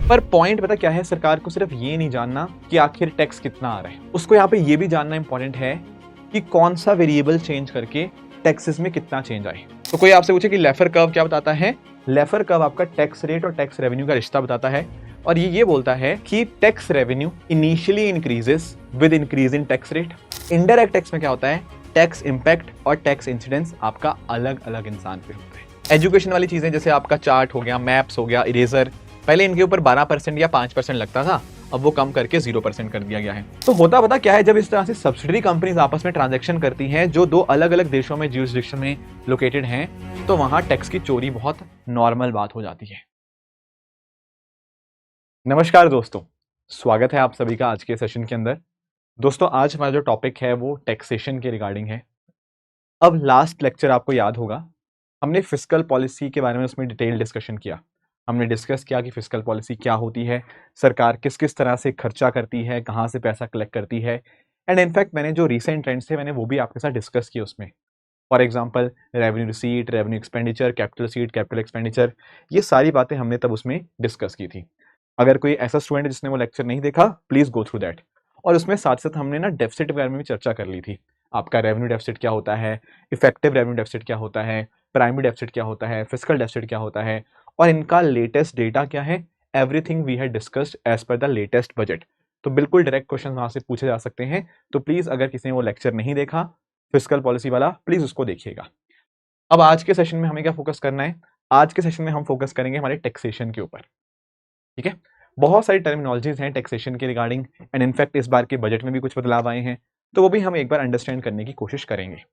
पर पॉइंट पता क्या है, सरकार को सिर्फ ये नहीं जानना कि आखिर टैक्स कितना आ रहा है, उसको यहाँ पे ये भी जानना इंपॉर्टेंट है कि कौन सा वेरिएबल चेंज करके टैक्सेस में कितना चेंज आए। तो कोई आपसे पूछे कि लेफर कर्व क्या बताता है? लेफर कर्व आपका टैक्स रेट और टैक्स रेवेन्यू का रिश्ता बताता है, और ये बोलता है कि tax revenue initially increases with increase in tax rate. Indirect tax में क्या होता है, टैक्स इंपैक्ट और टैक्स इंसिडेंस आपका अलग अलग इंसान पे होता है। एजुकेशन वाली चीजें जैसे आपका चार्ट हो गया, मैप्स हो गया, इरेजर, पहले इनके ऊपर 12% या 5% लगता था, अब वो कम करके 0% कर दिया गया है। तो होता पता क्या है, जब इस तरह से सब्सिडरी कंपनीज आपस में ट्रांजैक्शन करती हैं जो दो अलग अलग देशों में ज्यूरिसडिक्शन में लोकेटेड हैं, तो वहां टैक्स की चोरी बहुत नॉर्मल बात हो जाती है। नमस्कार दोस्तों, स्वागत है आप सभी का आज के सेशन के अंदर। दोस्तों, आज हमारा जो टॉपिक है वो टैक्सेशन के रिगार्डिंग है। अब लास्ट लेक्चर आपको याद होगा, हमने फिस्कल पॉलिसी के बारे में उसमें डिटेल डिस्कशन किया। हमने डिस्कस किया कि फिस्कल पॉलिसी क्या होती है, सरकार किस किस तरह से खर्चा करती है, कहाँ से पैसा कलेक्ट करती है, एंड इनफैक्ट मैंने जो रिसेंट ट्रेंड्स थे मैंने वो भी आपके साथ डिस्कस किए उसमें। For example revenue receipt, revenue expenditure, capital receipt, capital expenditure, ये सारी बातें हमने तब उसमें डिस्कस की थी। अगर कोई ऐसा स्टूडेंट है जिसने वो लेक्चर नहीं देखा, प्लीज गो थ्रू दैट। और उसमें साथ साथ हमने ना डेफिसिट के बारे में भी चर्चा कर ली थी। आपका रेवेन्यू डेफिसिट क्या होता है, इफेक्टिव रेवेन्यू डेफिसिट क्या होता है, प्राइमरी डेफिसिट क्या होता है, फिस्कल डेफिसिट क्या होता है, और इनका लेटेस्ट डेटा क्या है। Everything we had discussed as per the latest budget. तो बिल्कुल डायरेक्ट क्वेश्चन वहां से पूछे जा सकते हैं। तो प्लीज अगर किसी ने वो लेक्चर नहीं देखा फिस्कल पॉलिसी वाला, प्लीज उसको देखिएगा। अब आज के सेशन में हमें क्या फोकस करना है, आज के सेशन में हम फोकस करेंगे हमारे टैक्सेशन के ऊपर। ठीक है, बहुत सारी टर्मिनोलॉजीज हैं टैक्सेशन के रिगार्डिंग, एंड इनफैक्ट इस बार के बजट में भी कुछ बदलाव आए हैं, तो वो भी हम एक बार अंडरस्टैंड करने की कोशिश करेंगे।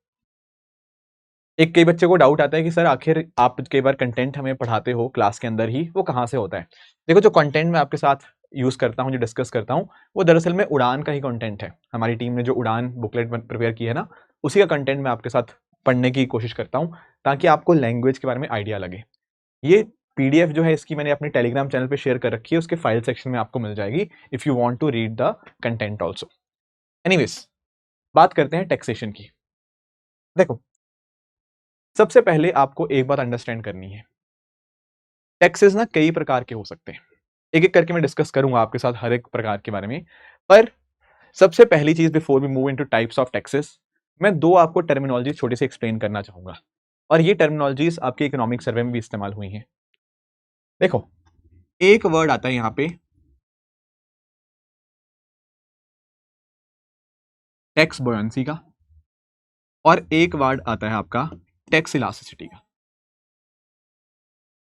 एक कई बच्चे को डाउट आता है कि सर आखिर आप कई बार कंटेंट हमें पढ़ाते हो क्लास के अंदर ही, वो कहाँ से होता है? देखो, जो कंटेंट मैं आपके साथ यूज करता हूँ, जो डिस्कस करता हूँ, वो दरअसल में उड़ान का ही कंटेंट है। हमारी टीम ने जो उड़ान बुकलेट प्रिपेयर की है ना, उसी का कंटेंट मैं आपके साथ पढ़ने की कोशिश करता हूँ, ताकि आपको लैंग्वेज के बारे में आइडिया लगे। ये पीडीएफ जो है इसकी मैंने अपने टेलीग्राम चैनल पे शेयर कर रखी है, उसके फाइल सेक्शन में आपको मिल जाएगी if you want to read the content also. Anyways, बात करते हैं टैक्सेशन की। देखो, सबसे पहले आपको एक बात अंडरस्टैंड करनी है, टैक्सेस ना कई प्रकार के हो सकते हैं। एक एक करके मैं डिस्कस करूंगा आपके साथ हर एक प्रकार के बारे में। पर सबसे पहली चीज, before we move into types of taxes, मैं दो आपको टर्मिनोलॉजी छोटी सी एक्सप्लेन करना चाहूंगा, और ये टर्मिनोलॉजीज आपके इकोनॉमिक सर्वे में भी इस्तेमाल हुई हैं। देखो, एक वर्ड आता है यहां पे टैक्स बॉयंसी का, और एक वर्ड आता है आपका टैक्स इलास्टिसिटी का।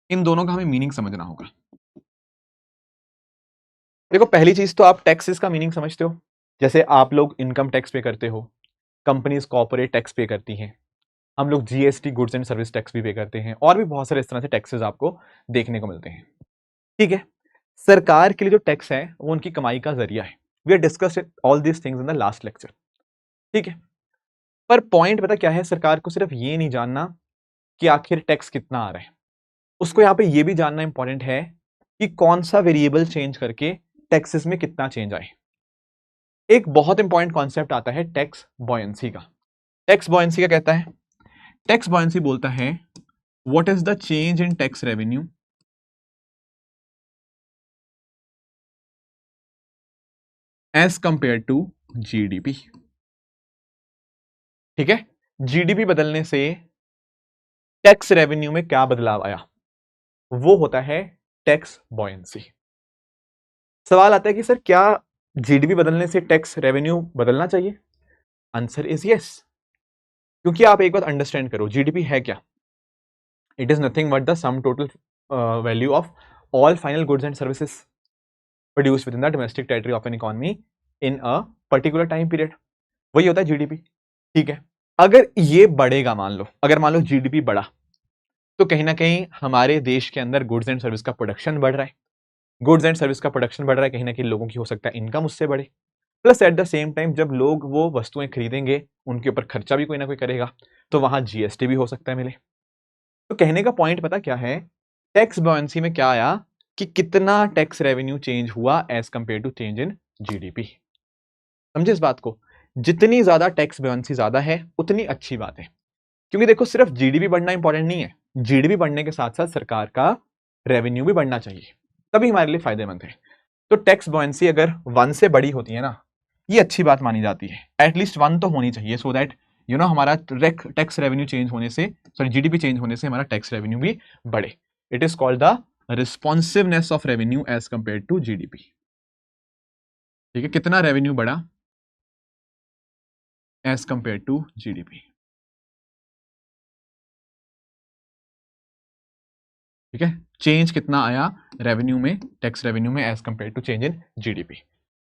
इन दोनों का हमें मीनिंग समझना होगा। देखो, पहली चीज तो आप टैक्सेस का मीनिंग समझते हो, जैसे आप लोग इनकम टैक्स पे करते हो, कंपनीज कॉर्पोरेट टैक्स पे करती हैं, हम लोग GST goods and service tax भी पे करते हैं, और भी बहुत सारे इस तरह से टैक्सेस आपको देखने को मिलते हैं। ठीक है, सरकार के लिए जो टैक्स है वो उनकी कमाई का जरिया है। We are discussed all these things in the last lecture. ठीक है, पर पॉइंट पता क्या है, सरकार को सिर्फ ये नहीं जानना कि आखिर टैक्स कितना आ रहा है, उसको यहाँ पे ये भी जानना इंपॉर्टेंट है कि कौन सा वेरिएबल चेंज करके टैक्सेस में कितना चेंज आए। एक बहुत इंपॉर्टेंट कॉन्सेप्ट आता है टैक्स बॉयंसी का। टैक्स बॉयंसी का कहता है, टैक्स बॉयंसी बोलता है what is the change in tax revenue as compare to GDP. ठीक है, जीडीपी बदलने से टैक्स रेवेन्यू में क्या बदलाव आया, वो होता है टैक्स बॉयंसी। सवाल आता है कि सर क्या जीडीपी बदलने से टैक्स रेवेन्यू बदलना चाहिए? Answer is yes. क्योंकि आप एक बात अंडरस्टैंड करो, जीडीपी है क्या? It is nothing but the sum total value of all final goods and services produced with in the domestic territory of an economy in a particular time period, वही होता है जीडीपी। ठीक है, अगर ये बढ़ेगा, अगर मान लो जीडीपी बढ़ा, तो कहीं ना कहीं हमारे देश के अंदर गुड्स एंड सर्विस का प्रोडक्शन बढ़ रहा है। गुड्स एंड सर्विस का प्रोडक्शन बढ़ रहा है, कहीं ना कहीं लोगों की हो सकता है इनकम उससे बढ़े। Plus at the same time जब लोग वो वस्तुएं खरीदेंगे, उनके ऊपर खर्चा भी कोई ना कोई करेगा, तो वहां जीएसटी भी हो सकता है मिले। तो कहने का पॉइंट पता क्या है, टैक्स बॉयंसी में क्या आया कि कितना टैक्स रेवेन्यू चेंज हुआ as compare to change in GDP. समझे इस बात को? जितनी ज्यादा टैक्स बॉयंसी ज्यादा है उतनी अच्छी बात है, क्योंकि देखो सिर्फ जीडीपी बढ़ना इंपॉर्टेंट नहीं है, जीडीपी बढ़ने के साथ साथ सरकार का रेवेन्यू भी बढ़ना चाहिए। तभी हमारे लिए फायदेमंद है। तो टैक्स बॉयंसी अगर 1 से बड़ी होती है ना, ये अच्छी बात मानी जाती है, एटलीस्ट 1 तो होनी चाहिए, सो दैट हमारा टैक्स रेवेन्यू चेंज होने से, सॉरी जीडीपी चेंज होने से हमारा टैक्स रेवेन्यू भी बढ़े। It is called the responsiveness of revenue as compare to GDP. ठीक है, कितना रेवेन्यू बढ़ा एज कंपेयर टू जीडीपी। ठीक है, चेंज कितना आया रेवेन्यू में, टैक्स रेवेन्यू में as compare to change in GDP.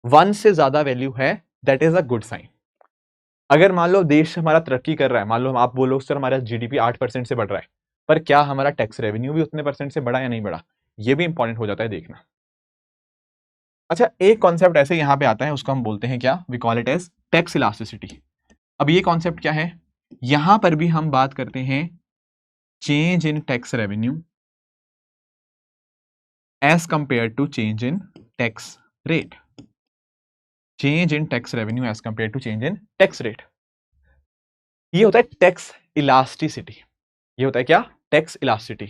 1 से ज्यादा वैल्यू है, that is a good sign. अगर मान लो देश हमारा तरक्की कर रहा है, मान लो आप बोलो सर हमारा जीडीपी 8% से बढ़ रहा है, पर क्या हमारा टैक्स रेवेन्यू भी उतने परसेंट से बढ़ा या नहीं बढ़ा, ये भी इंपॉर्टेंट हो जाता है देखना। अच्छा, एक कॉन्सेप्ट ऐसे यहां पे आता है, उसको हम बोलते हैं क्या, we call it as tax elasticity. अब ये कॉन्सेप्ट क्या है, यहां पर भी हम बात करते हैं change in tax revenue as compare to change in tax rate. Change in tax revenue as compare to change in tax rate, ये होता है टैक्स इलास्टिसिटी। ये होता है क्या, टैक्स इलास्टिसिटी।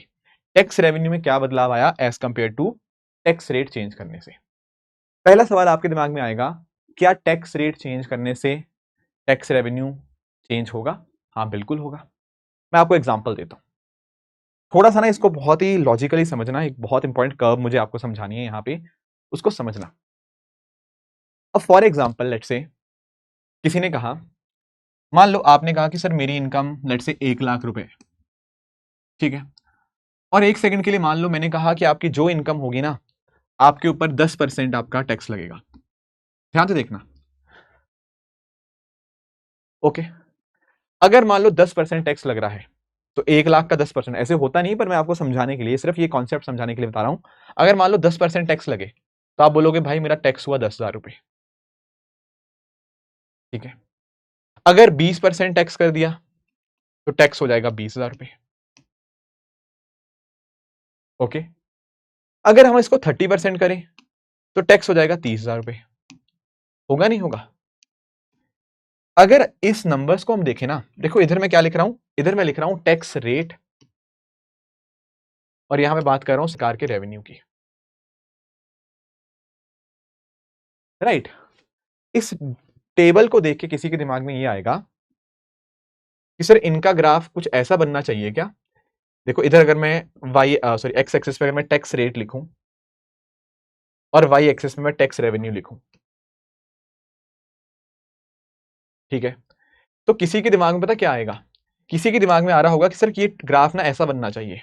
टैक्स रेवेन्यू में क्या बदलाव आया as compare to tax rate change करने से। पहला सवाल आपके दिमाग में आएगा, क्या टैक्स रेट चेंज करने से टैक्स रेवेन्यू चेंज होगा? हाँ बिल्कुल होगा। मैं आपको एग्जांपल देता हूं, थोड़ा सा ना इसको बहुत ही लॉजिकली समझना, एक बहुत इंपॉर्टेंट कर्व मुझे आपको समझानी है यहां पे, उसको समझना। अब फॉर एग्जांपल लेट्स से किसी ने कहा, मान लो आपने कहा कि सर मेरी इनकम लेट्स से 1 लाख रुपए, ठीक है, और 1 सेकंड के लिए मान लो मैंने कहा कि आपकी जो इनकम होगी ना, आपके ऊपर 10% आपका टैक्स लगेगा। ध्यान से देखना, ओके। अगर मान लो 10% टैक्स लग रहा है, तो 1 लाख का 10%, ऐसे होता नहीं, पर मैं आपको समझाने के लिए, सिर्फ ये कॉन्सेप्ट समझाने के लिए बता रहा हूं। अगर मान लो 10% टैक्स लगे, तो आप बोलोगे भाई मेरा टैक्स हुआ 10,000 रुपए, ठीक है। अगर 20% टैक्स कर दिया, तो टैक्स हो जाएगा 20,000 रुपए, ओके। अगर हम इसको 30% करें, तो टैक्स हो जाएगा 30,000 रुपए। होगा नहीं होगा? अगर इस नंबर्स को हम देखें ना, देखो इधर मैं क्या लिख रहा हूं, इधर मैं लिख रहा हूं टैक्स रेट, और यहां मैं बात कर रहा हूं सरकार के रेवेन्यू की, राइट। इस टेबल को देख के किसी के दिमाग में ये आएगा कि सर इनका ग्राफ कुछ ऐसा बनना चाहिए क्या? देखो इधर अगर मैं एक्स एक्सिस पे अगर मैं टैक्स रेट लिखूं, और वाई एक्सिस पे मैं टैक्स रेवेन्यू लिखूं, ठीक है, तो किसी के दिमाग में पता क्या आएगा? किसी के दिमाग में आ रहा होगा कि सर ये ग्राफ ना ऐसा बनना चाहिए।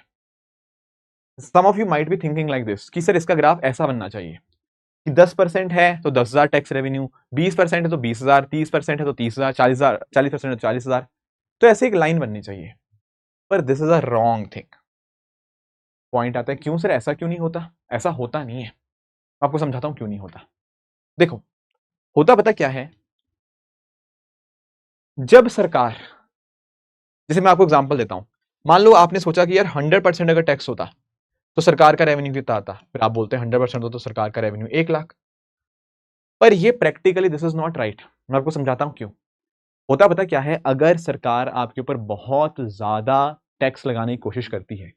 Some of you might be thinking like this कि सर इसका ग्राफ ऐसा बनना चाहिए कि 10% है तो 10,000 टैक्स रेवेन्यू, 20% है तो 20,000, 30% है तो 30,000, 40,000, 40% है तो 40,000। तो ऐसे एक लाइन बननी चाहिए, पर this is a wrong thing. Point आता है क्यों सर ऐसा क्यों नहीं होता? ऐसा होता नहीं है, आपको समझाता हूं क्यों नहीं होता। देखो, होता पता क्या है, जब सरकार, जैसे मैं आपको एग्जांपल देता हूं, मान लो आपने सोचा कि यार 100% अगर टैक्स होता तो सरकार का रेवेन्यू कितना आता, फिर आप बोलते हैं 100% हो तो सरकार का रेवेन्यू 1 लाख। पर ये practically this is not right. मैं आपको समझाता हूं क्यों। होता पता क्या है, अगर सरकार आपके ऊपर बहुत ज्यादा टैक्स लगाने की कोशिश करती है,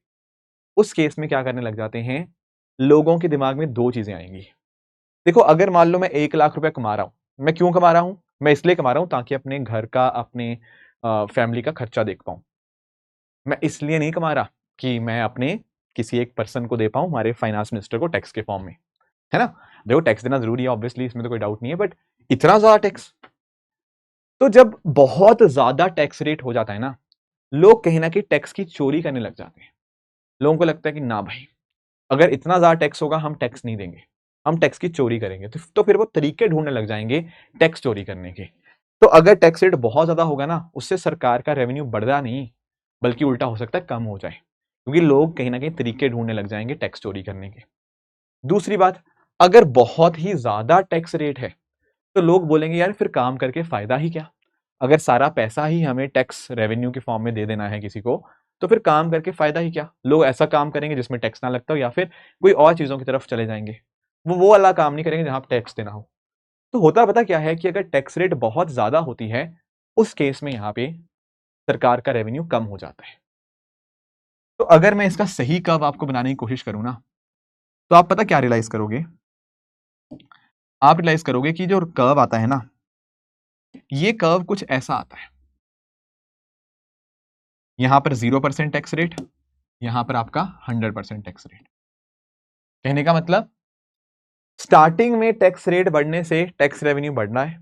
उस केस में क्या करने लग जाते हैं, लोगों के दिमाग में 2 चीजें आएंगी। देखो अगर मान लो मैं 1 लाख रुपए कमा रहा हूं, मैं क्यों कमा रहा हूं? मैं इसलिए कमा रहा हूं ताकि अपने घर का, अपने फैमिली का खर्चा देख पाऊं। मैं इसलिए नहीं कमा रहा कि मैं अपने किसी एक पर्सन को दे पाऊं, हमारे फाइनेंस मिनिस्टर को, टैक्स के फॉर्म में, है ना। देखो टैक्स देना जरूरी है ऑब्वियसली, इसमें तो कोई डाउट नहीं है, बट इतना ज्यादा टैक्स, तो जब बहुत ज्यादा टैक्स रेट हो जाता है ना, लोग कहीं ना कहीं टैक्स की चोरी करने लग जाते हैं। लोगों को लगता है कि ना भाई, अगर इतना ज्यादा टैक्स होगा हम टैक्स नहीं देंगे, हम टैक्स की चोरी करेंगे, तो फिर वो तरीके ढूंढने लग जाएंगे टैक्स चोरी करने के। तो अगर टैक्स रेट बहुत ज्यादा होगा ना, उससे सरकार का रेवेन्यू बढ़ता नहीं, बल्कि उल्टा हो सकता है कम हो जाए, क्योंकि लोग कहीं ना कहीं तरीके ढूंढने लग जाएंगे टैक्स चोरी करने के। दूसरी बात, अगर बहुत ही ज्यादा टैक्स रेट है, तो लोग बोलेंगे यार फिर काम करके फायदा ही क्या? अगर सारा पैसा ही हमें टैक्स रेवेन्यू के फॉर्म में दे देना है किसी को, तो फिर काम करके फायदा ही क्या? लोग ऐसा काम करेंगे जिसमें टैक्स ना लगता हो, या फिर कोई और चीजों की तरफ चले जाएंगे, वो वाला काम नहीं करेंगे जहां टैक्स देना हो। तो होता पता क्या है कि अगर टैक्स रेट बहुत ज्यादा होती है, उस केस में यहां पे सरकार का रेवेन्यू कम हो जाता है। तो अगर मैं इसका सही कर्व आपको बनाने की कोशिश करूं ना, तो आप पता क्या रियलाइज करोगे, आप रियलाइज करोगे कि जो कर्व आता है ना, ये कर्व कुछ ऐसा आता है, यहां पर 0% टैक्स रेट, यहां पर आपका 100% टैक्स रेट। कहने का मतलब स्टार्टिंग में टैक्स रेट बढ़ने से टैक्स रेवेन्यू बढ़ना है,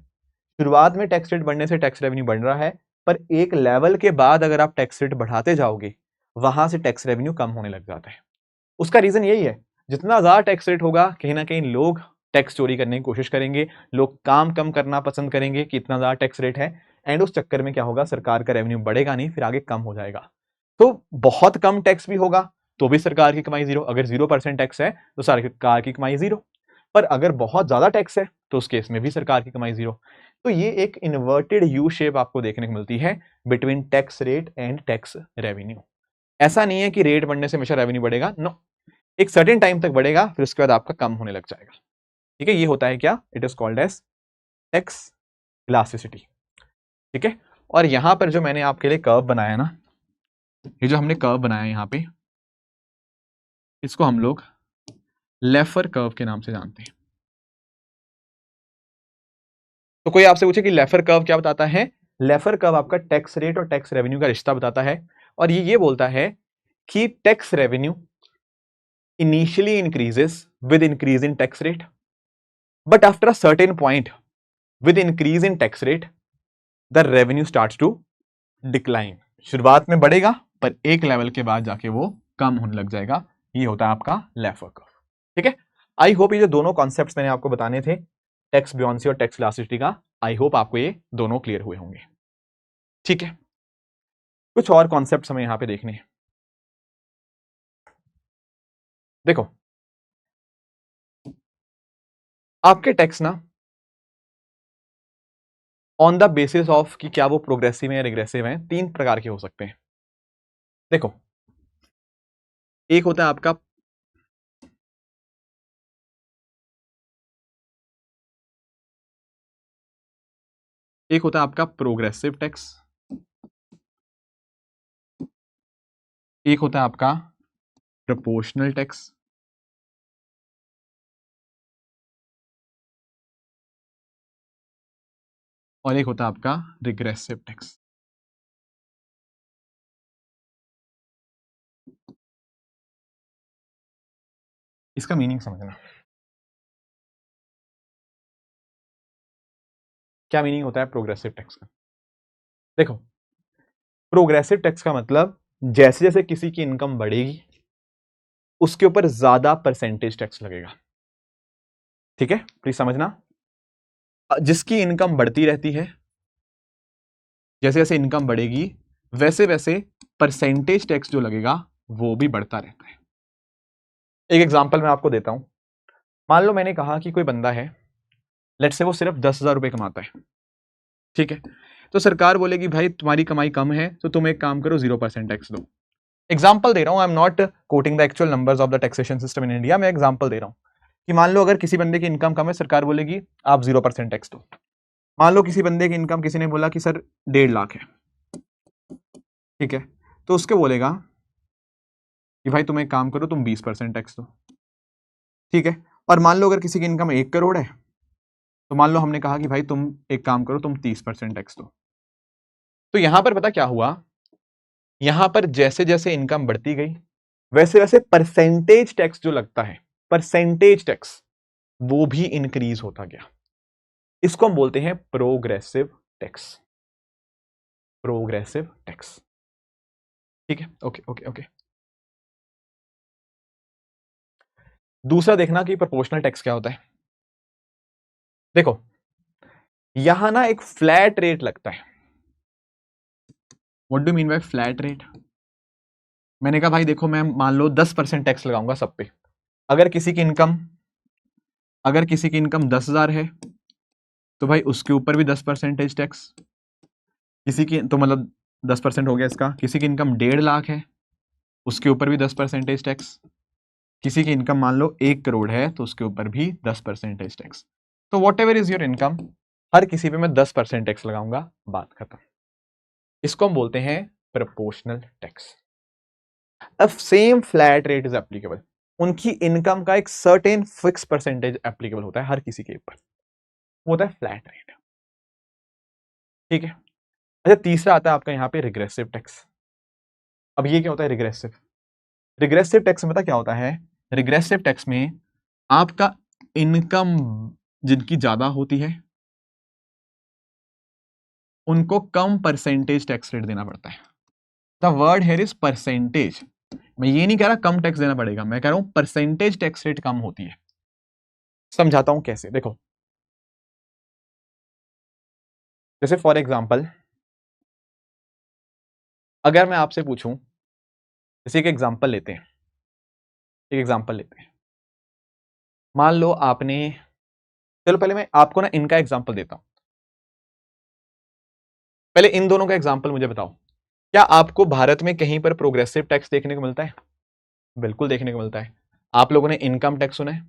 शुरुआत में टैक्स रेट बढ़ने से टैक्स रेवेन्यू बढ़ रहा है, पर एक लेवल के बाद अगर आप टैक्स रेट बढ़ाते जाओगे वहां से टैक्स रेवेन्यू कम होने लग जाता है। उसका रीजन यही है, जितना ज्यादा टैक्स रेट होगा कहीं ना कहीं लोग टैक्स चोरी करने की कोशिश करेंगे, लोग काम कम करना पसंद करेंगे कि इतना ज्यादा टैक्स रेट है, एंड उस चक्कर में क्या होगा, सरकार का रेवेन्यू बढ़ेगा नहीं, फिर आगे कम हो जाएगा। तो बहुत कम टैक्स भी होगा तो भी सरकार की कमाई जीरो, अगर 0% टैक्स है तो सरकार की कमाई जीरो, पर अगर बहुत ज्यादा टैक्स है तो उस केस में भी सरकार की कमाई जीरो। तो ये एक इन्वर्टेड यू शेप आपको देखने को मिलती है between tax rate and tax revenue. ऐसा नहीं है कि रेट बढ़ने से हमेशा रेवेन्यू बढ़ेगा, नो, एक सर्टेन टाइम तक बढ़ेगा फिर उसके बाद आपका कम होने लग जाएगा। ठीक है, ये होता है क्या, it is called as tax elasticity. ठीक है, और यहां पर जो मैंने आपके लिए कर्व बनाया ना, ये जो हमने कर्व बनाया यहां पे, इसको हम लोग लेफर कर्व के नाम से जानते हैं। तो कोई आपसे पूछे कि लेफर कर्व क्या बताता है, लेफर कर्व आपका टैक्स रेट और टैक्स रेवेन्यू का रिश्ता बताता है, और ये बोलता है कि tax revenue initially increases with increase in tax rate, but after a certain point with increase in tax rate the revenue starts to decline। शुरुआत में बढ़ेगा पर एक लेवल के बाद जाके वो कम होने लग जाएगा। ये होता है आपका लेफर कर्व। ठीक है, आई होप ये जो दोनों कॉन्सेप्ट्स मैंने आपको बताने थे, टैक्स बियोंसी और टैक्स इलास्टिसिटी का, आई होप आपको ये दोनों क्लियर हुए होंगे। ठीक है, कुछ और कॉन्सेप्ट्स हमें यहां पे देखने हैं। देखो, आपके टैक्स ना ऑन द बेसिस ऑफ कि क्या वो प्रोग्रेसिव है या रिग्रेसिव है, तीन प्रकार के हो सकते हैं। देखो, एक होता है आपका प्रोग्रेसिव टैक्स, एक होता है आपका प्रोपोर्शनल टैक्स, और एक होता है आपका रिग्रेसिव टैक्स। इसका मीनिंग समझना, क्या मीनिंग होता है प्रोग्रेसिव टैक्स का। देखो, प्रोग्रेसिव टैक्स का मतलब जैसे जैसे किसी की इनकम बढ़ेगी उसके ऊपर ज्यादा परसेंटेज टैक्स लगेगा। ठीक है, प्लीज समझना, जिसकी इनकम बढ़ती रहती है, जैसे जैसे इनकम बढ़ेगी वैसे वैसे परसेंटेज टैक्स जो लगेगा वो भी बढ़ता रहता है। एक एग्जांपल मैं आपको देता हूं, मान लो मैंने कहा कि कोई बंदा है, लेट्स से वो सिर्फ 10,000 रुपए कमाता है। ठीक है, तो सरकार बोलेगी भाई तुम्हारी कमाई कम है तो तुम एक काम करो 0% टैक्स दो। एग्जाम्पल दे रहा हूं, I am not coating the actual numbers of the taxation system in India, मैं एग्जाम्पल दे रहा हूं कि मान लो अगर किसी बंदे की इनकम कम है, सरकार बोलेगी आप 0% टैक्स दो। मान लो किसी बंदे की इनकम, किसी ने बोला कि सर 1.5 लाख है, ठीक है, तो उसके बोलेगा कि भाई तुम एक काम करो, तुम 20% टैक्स दो। ठीक है, और मान लो अगर किसी की इनकम 1 करोड़ है, तो मान लो हमने कहा कि भाई तुम एक काम करो, तुम 30% टैक्स दो। तो यहां पर पता क्या हुआ, यहां पर जैसे जैसे इनकम बढ़ती गई वैसे वैसे परसेंटेज टैक्स जो लगता है, परसेंटेज टैक्स, वो भी इंक्रीज होता गया। इसको हम बोलते हैं प्रोग्रेसिव टैक्स, प्रोग्रेसिव टैक्स। ठीक है, ओके ओके ओके। दूसरा देखना कि प्रोपोर्शनल टैक्स क्या होता है। देखो, यहां ना एक फ्लैट रेट लगता है। What do mean by flat rate? मैंने कहा भाई देखो, मैं मान लो 10% टैक्स लगाऊंगा सब पे। अगर किसी की इनकम, अगर किसी की इनकम 10,000 है तो भाई उसके ऊपर भी 10% टैक्स, किसी की तो मतलब 10% हो गया इसका। किसी की इनकम 1.5 लाख है उसके ऊपर भी 10% टैक्स, किसी की इनकम मान लो 1 करोड़ है तो उसके ऊपर भी 10% टैक्स। तो whatever is your income, हर किसी पे मैं 10% टैक्स लगाऊंगा, बात खत्म। इसको हम बोलते हैं प्रोपोर्शनल टैक्स। अब same flat rate is applicable. उनकी इनकम का एक सर्टेन फिक्स परसेंटेज एप्लीकेबल होता है हर किसी के ऊपर, वो होता है फ्लैट रेट। ठीक है। अच्छा, तीसरा आता है आपका यहाँ पे रिग्रेसिव टैक्स। अब ये क्या होता है रिग्रेसिव? रिग्रेसिव टैक्स में पता क्या होता है? रिग्रेसिव टैक्स में आपका इनकम जिनकी ज्यादा होती है उनको कम परसेंटेज टैक्स रेट देना पड़ता है। The word here is percentage. मैं ये नहीं कह रहा कम टैक्स देना पड़ेगा, मैं कह रहा हूं परसेंटेज टैक्स रेट कम होती है। समझाता हूं कैसे, देखो। जैसे फॉर एग्जांपल अगर मैं आपसे पूछूं, जैसे एक एग्जांपल लेते हैं, एक एग्जांपल लेते हैं। मान लो आपने, चलो पहले मैं आपको ना इनका एग्जांपल देता हूं। पहले इन दोनों का एग्जांपल मुझे बताओ, क्या आपको भारत में कहीं पर प्रोग्रेसिव टैक्स देखने को मिलता है? बिल्कुल देखने को मिलता है। आप लोगों ने इनकम टैक्स सुना है?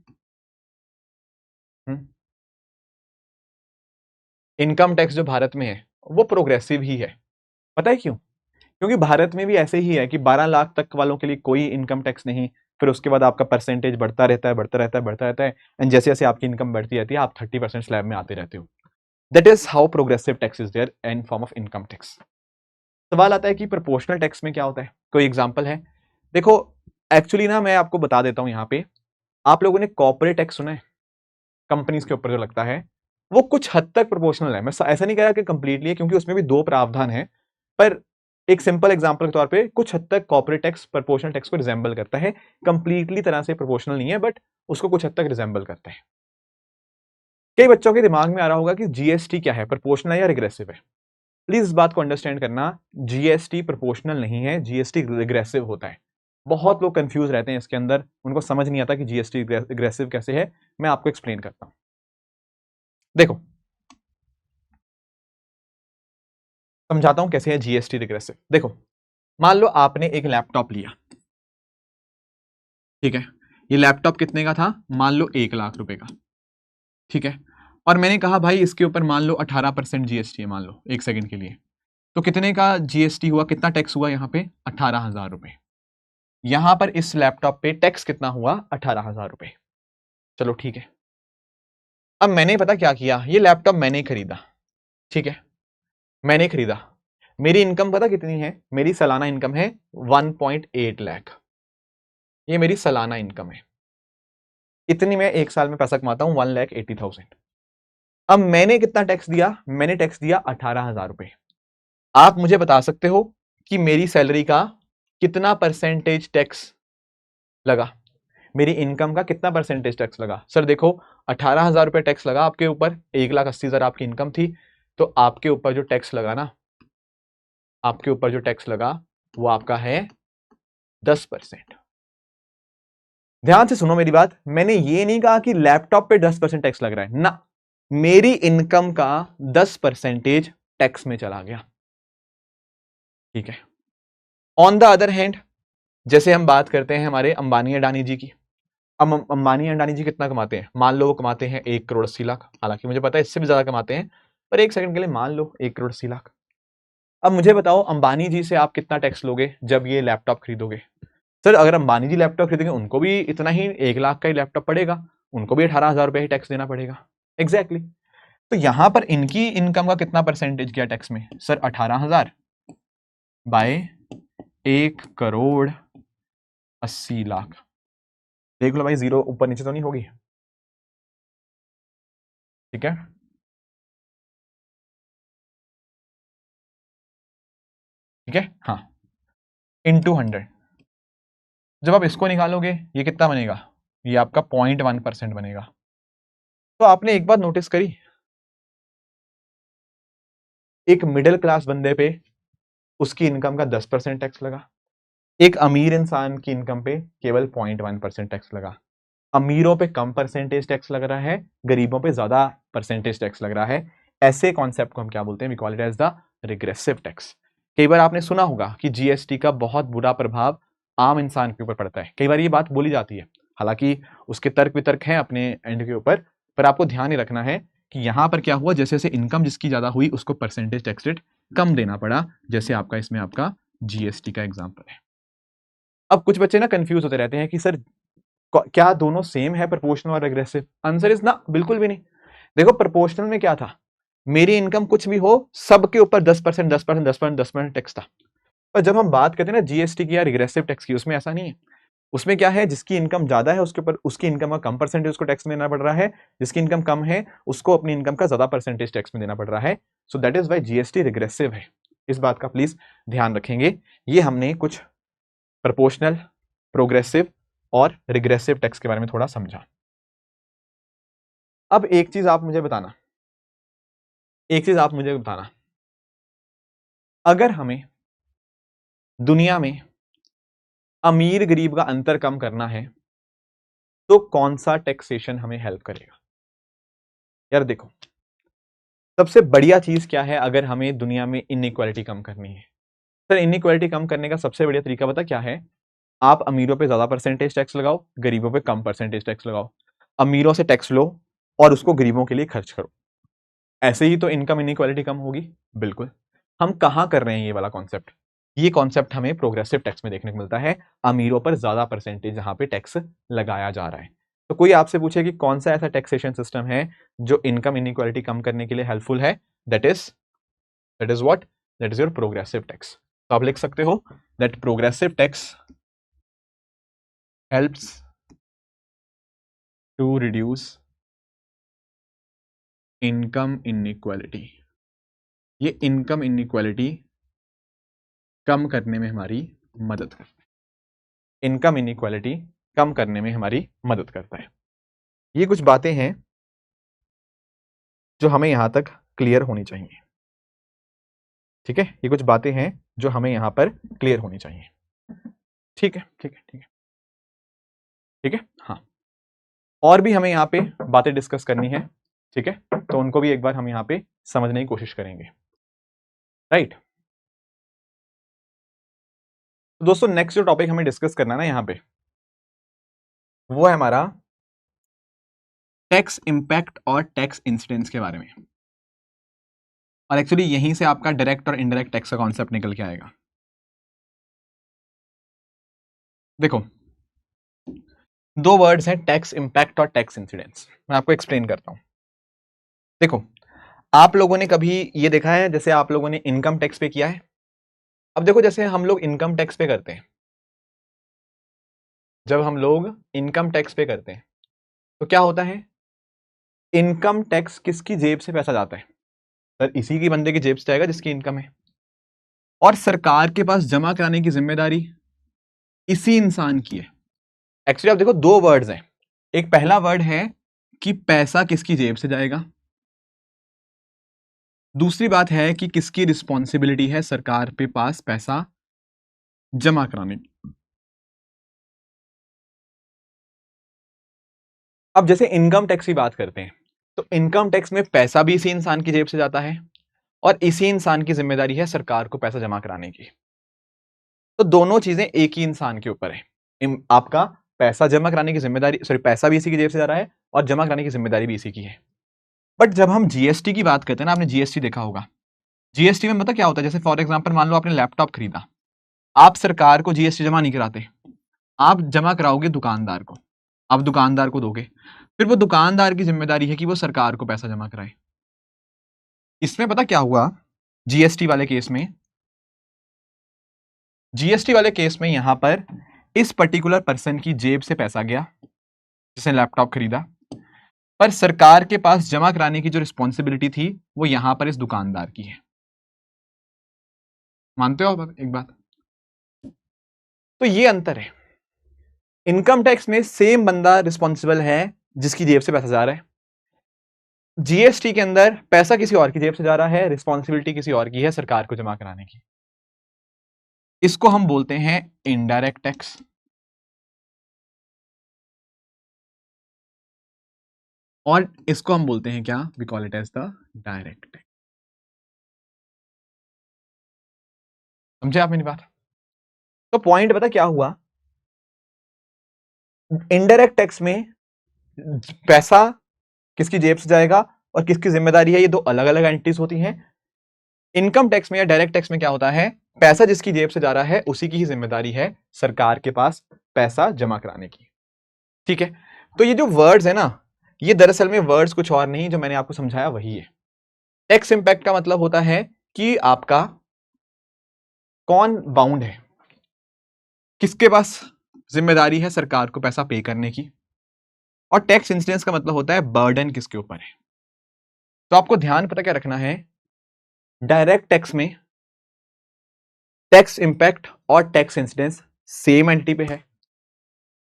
इनकम टैक्स जो भारत में है वो प्रोग्रेसिव ही है। पता है क्यों? क्योंकि भारत में भी ऐसे ही है कि 12 लाख तक वालों के लिए कोई इनकम टैक्स नहीं, फिर उसके बाद आपका परसेंटेज बढ़ता रहता है, बढ़ता रहता है, बढ़ता रहता है, एंड जैसे जैसे आपकी इनकम बढ़ती रहती है आप 30% स्लैब में आते रहते हो। That is how progressive tax is there in form of income tax. सवाल आता है कि प्रोपोर्शनल टैक्स में क्या होता है? कोई एग्जाम्पल है? देखो, एक्चुअली ना मैं आपको बता देता हूं यहाँ पे। आप लोगों ने कॉर्पोरेट टैक्स सुना है? कंपनीज के ऊपर जो लगता है वो कुछ हद तक प्रोपोर्शनल है। मैं ऐसा नहीं कह रहा कि कंप्लीटली है, क्योंकि उसमें भी दो प्रावधान है, पर एक सिंपल एग्जांपल के तौर पे कुछ हद तक कॉर्पोरेट टैक्स प्रोपोर्शनल टैक्स को रिजेंबल करता है। कंप्लीटली तरह से प्रोपोर्शनल नहीं है, बट उसको कुछ हद तक रिजेंबल करता है। कई बच्चों के दिमाग में आ रहा होगा कि जीएसटी क्या है, प्रोपोर्शनल है या रिग्रेसिव है? प्लीज इस बात को अंडरस्टैंड करना, जीएसटी प्रोपोर्शनल नहीं है, जीएसटी रिग्रेसिव होता है। बहुत लोग कंफ्यूज रहते हैं इसके अंदर, उनको समझ नहीं आता कि जीएसटी रिग्रेसिव कैसे है। मैं आपको एक्सप्लेन करता हूं। देखो, समझाता हूं कैसे है जीएसटी रिग्रेसिव। देखो, मान लो आपने एक लैपटॉप लिया, ठीक है। ये लैपटॉप कितने का था? मान लो 1 लाख रुपए का, ठीक है। और मैंने कहा भाई इसके ऊपर मान लो 18% जीएसटी है, मान लो एक सेकंड के लिए, तो कितने का जीएसटी हुआ, कितना टैक्स हुआ यहाँ पे? 18,000 रुपए। यहां पर इस लैपटॉप पे टैक्स कितना हुआ? 18,000 रुपए। चलो ठीक है। अब मैंने पता क्या किया, ये लैपटॉप मैंने खरीदा, ठीक है, मैंने खरीदा। मेरी इनकम पता कितनी है? मेरी सालाना इनकम है 1.8 लाख। ये मेरी सालाना इनकम है, इतनी मैं एक साल में पैसा कमाता हूं, 1,80,000। अब मैंने कितना टैक्स दिया? मैंने टैक्स दिया 18,000 रुपए। आप मुझे बता सकते हो कि मेरी सैलरी का कितना परसेंटेज टैक्स लगा? मेरी इनकम का कितना परसेंटेज टैक्स लगा? सर देखो, 18,000 रुपए टैक्स लगा आपके ऊपर, 1,80,000 आपकी इनकम थी, तो आपके ऊपर जो टैक्स लगा ना, आपके ऊपर जो टैक्स लगा वो आपका है 10%। ध्यान से सुनो मेरी बात, मैंने ये नहीं कहा कि लैपटॉप पे 10% टैक्स लग रहा है ना, मेरी इनकम का 10% टैक्स में चला गया, ठीक है। ऑन द अदर हैंड, जैसे हम बात करते हैं हमारे अंबानी अडानी जी की। अब अंबानी अडानी जी कितना कमाते हैं? मान लो वो कमाते हैं 1,80,00,000, हालांकि मुझे पता है इससे भी ज्यादा कमाते हैं, पर एक सेकंड के लिए मान लो 1,80,00,000। अब मुझे बताओ अंबानी जी से आप कितना टैक्स लोगे जब ये लैपटॉप खरीदोगे? सर अगर अंबानी जी लैपटॉप खरीदेंगे उनको भी इतना ही, 1 लाख का ही लैपटॉप पड़ेगा, उनको भी 18,000 रुपए ही टैक्स देना पड़ेगा। एग्जैक्टली तो यहां पर इनकी इनकम का कितना परसेंटेज गया टैक्स में? Sir 18,000 by 1,80,00,000। देख लो भाई, जीरो ऊपर नीचे तो नहीं होगी, ठीक है। ठीक है, हाँ, इंटू 100। जब आप इसको निकालोगे ये कितना बनेगा? ये आपका 0.1% बनेगा। तो आपने एक बात नोटिस करी, एक मिडिल क्लास बंदे पे उसकी इनकम का 10% टैक्स लगा, एक अमीर इंसान की इनकम पे केवल 0.1% टैक्स लगा। अमीरों पे कम परसेंटेज टैक्स लग रहा है, गरीबों पे ज्यादा परसेंटेज टैक्स लग रहा है। ऐसे कॉन्सेप्ट को हम क्या बोलते हैं? We call it as the regressive tax. कई बार आपने सुना होगा कि जीएसटी का बहुत बुरा प्रभाव आम इंसान के ऊपर पड़ता है, कई बार ये बात बोली जाती है, हालांकि उसके तर्क वितर्क हैं अपने एंड के ऊपर, पर आपको ध्यान ही रखना है कि यहां पर क्या हुआ, जैसे जैसे इनकम जिसकी ज्यादा हुई उसको परसेंटेज टैक्स रेट कम देना पड़ा, जैसे आपका इसमें आपका जीएसटी का एग्जाम्पल है। अब कुछ बच्चे ना कंफ्यूज होते रहते हैं कि सर क्या दोनों सेम है, प्रोपोर्शनल और रिग्रेसिव? आंसर इज ना, बिल्कुल भी नहीं। देखो प्रोपोर्शनल में क्या था, मेरी इनकम कुछ भी हो सबके ऊपर 10% 10% 10% 10% टैक्स था। और जब हम बात करते हैं ना जीएसटी की या रिग्रेसिव टैक्स की, उसमें ऐसा नहीं है। उसमें क्या है, जिसकी इनकम ज्यादा है उसके ऊपर उसकी इनकम का कम परसेंटेज उसको टैक्स में देना पड़ रहा है, जिसकी इनकम कम है उसको अपनी इनकम का ज्यादा परसेंटेज टैक्स में देना पड़ रहा है। So that is why GST regressive है। इस बात का प्लीज ध्यान रखेंगे। ये हमने कुछ प्रोपोर्शनल, प्रोग्रेसिव और रिग्रेसिव टैक्स के बारे में थोड़ा समझा। अब एक चीज आप मुझे बताना, अगर हमें दुनिया में अमीर गरीब का अंतर कम करना है तो कौन सा टैक्सेशन हमें हेल्प करेगा? यार देखो, सबसे बढ़िया चीज क्या है अगर हमें दुनिया में इनइक्वालिटी कम करनी है? सर इनइक्वालिटी कम करने का सबसे बढ़िया तरीका पता क्या है? आप अमीरों पे ज्यादा परसेंटेज टैक्स लगाओ, गरीबों पे कम परसेंटेज टैक्स लगाओ। अमीरों से टैक्स लो और उसको गरीबों के लिए खर्च करो। ऐसे ही तो इनकम इनइक्वालिटी कम होगी। बिल्कुल। हम कहां कर रहे हैं ये वाला कॉन्सेप्ट? ये कॉन्सेप्ट हमें प्रोग्रेसिव टैक्स में देखने को मिलता है। अमीरों पर ज्यादा परसेंटेज जहां पे टैक्स लगाया जा रहा है। तो कोई आपसे पूछे कि कौन सा ऐसा टैक्सेशन सिस्टम है जो इनकम इनइक्वालिटी कम करने के लिए हेल्पफुल है, that is what, that is your progressive tax. तो आप लिख सकते हो that progressive tax helps to reduce income inequality. ये इनकम इनइक्वालिटी कम करने में हमारी मदद करता है। इनकम इनइक्वालिटी कम करने में हमारी मदद करता है। ये कुछ बातें हैं जो हमें यहां तक क्लियर होनी चाहिए। ठीक है, ये कुछ बातें हैं जो हमें यहां पर क्लियर होनी चाहिए। ठीक है, ठीक है, ठीक है, ठीक है। हाँ, और भी हमें यहां पे बातें डिस्कस करनी है। ठीक है, तो उनको भी एक बार हम यहां पे समझने की कोशिश करेंगे। राइट। तो दोस्तों नेक्स्ट जो टॉपिक हमें डिस्कस करना है ना यहां पे, वो है हमारा टैक्स इंपैक्ट और टैक्स इंसिडेंस के बारे में। और एक्चुअली यहीं से आपका डायरेक्ट और इनडायरेक्ट टैक्स का कॉन्सेप्ट निकल के आएगा। देखो, दो वर्ड्स हैं, टैक्स इंपैक्ट और टैक्स इंसिडेंस। मैं आपको एक्सप्लेन करता हूं। देखो, आप लोगों ने कभी ये देखा है जैसे आप लोगों ने इनकम टैक्स पे किया है? अब देखो, जैसे हम लोग इनकम टैक्स पे करते हैं, जब हम लोग इनकम टैक्स पे करते हैं तो क्या होता है, इनकम टैक्स किसकी जेब से पैसा जाता है? सर इसी की बंदे की जेब से जाएगा जिसकी इनकम है। और सरकार के पास जमा कराने की जिम्मेदारी इसी इंसान की है। एक्चुअली आप देखो, दो वर्ड्स हैं। एक पहला वर्ड है कि पैसा किसकी जेब से जाएगा, दूसरी बात है कि किसकी रिस्पॉन्सिबिलिटी है सरकार पे पास पैसा जमा कराने की। अब जैसे इनकम टैक्स की बात करते हैं तो इनकम टैक्स में पैसा भी इसी इंसान की जेब से जाता है और इसी इंसान की जिम्मेदारी है सरकार को पैसा जमा कराने की। तो दोनों चीजें एक ही इंसान के ऊपर है। आपका पैसा जमा कराने की जिम्मेदारी, सॉरी, पैसा भी इसी की जेब से जा रहा है और जमा कराने की जिम्मेदारी भी इसी की है। बट जब हम जीएसटी की बात करते हैं ना, आपने जीएसटी देखा होगा, जीएसटी में पता क्या होता है, जैसे फॉर एग्जांपल मान लो आपने लैपटॉप खरीदा, आप सरकार को जीएसटी जमा नहीं कराते, आप जमा कराओगे दुकानदार को, आप दुकानदार को दोगे, फिर वो दुकानदार की जिम्मेदारी है कि वो सरकार को पैसा जमा कराए। इसमें पता क्या हुआ, जीएसटी वाले केस में, जीएसटी वाले केस में यहां पर इस पर्टिकुलर पर्सन की जेब से पैसा गया जिसने लैपटॉप खरीदा, पर सरकार के पास जमा कराने की जो रिस्पॉन्सिबिलिटी थी वो यहां पर इस दुकानदार की है। मानते हो आप एक बात? तो ये अंतर है। इनकम टैक्स में सेम बंदा रिस्पॉन्सिबल है जिसकी जेब से पैसा जा रहा है, जीएसटी के अंदर पैसा किसी और की जेब से जा रहा है, रिस्पॉन्सिबिलिटी किसी और की है सरकार को जमा कराने की। इसको हम बोलते हैं इनडायरेक्ट टैक्स और इसको हम बोलते हैं क्या, we call it as the direct tax. समझे आप मेरी बात? तो पॉइंट पता क्या हुआ, इनडायरेक्ट टैक्स में पैसा किसकी जेब से जाएगा और किसकी जिम्मेदारी है, ये दो अलग अलग एंटिटीज होती हैं। इनकम टैक्स में या डायरेक्ट टैक्स में क्या होता है, पैसा जिसकी जेब से जा रहा है उसी की ही जिम्मेदारी है सरकार के पास पैसा जमा कराने की। ठीक है, तो ये जो वर्ड्स है ना, ये दरअसल में वर्ड्स कुछ और नहीं, जो मैंने आपको समझाया वही है। टैक्स इंपैक्ट का मतलब होता है कि आपका कौन बाउंड है, किसके पास जिम्मेदारी है सरकार को पैसा पे करने की, और टैक्स इंसिडेंस का मतलब होता है बर्डन किसके ऊपर है। तो आपको ध्यान पता क्या रखना है, डायरेक्ट टैक्स में टैक्स इंपैक्ट और टैक्स इंसिडेंस सेम एंटिटी पे है।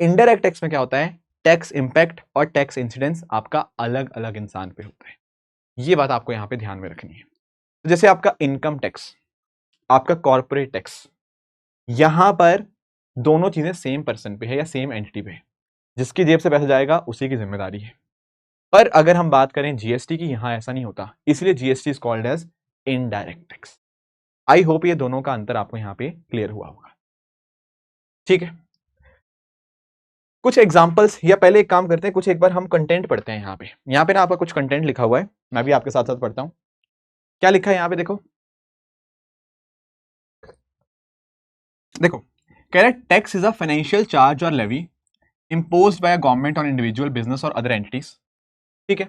इनडायरेक्ट टैक्स में क्या होता है, टैक्स इंपैक्ट और टैक्स इंसिडेंस आपका अलग अलग इंसान पे होता है। ये बात आपको यहां पे ध्यान में रखनी है। तो जैसे आपका इनकम टैक्स, आपका कॉर्पोरेट टैक्स, यहां पर दोनों चीजें सेम पर्सन पे है या सेम एंटिटी पे है, जिसकी जेब से पैसा जाएगा उसी की जिम्मेदारी है। पर अगर हम बात करें जीएसटी की, यहां ऐसा नहीं होता, इसलिए GST is called as indirect tax. I hope ये दोनों का अंतर आपको यहां पे क्लियर हुआ होगा। ठीक है, कुछ एग्जांपल्स, या पहले एक काम करते हैं, कुछ एक बार हम कंटेंट पढ़ते हैं। यहाँ पे ना आपका कुछ कंटेंट लिखा हुआ है, मैं भी आपके साथ साथ पढ़ता हूं। क्या लिखा है यहाँ पे, देखो देखो, कह रहा है tax is a financial charge और levy imposed by a government on individual business or other entities. ठीक है,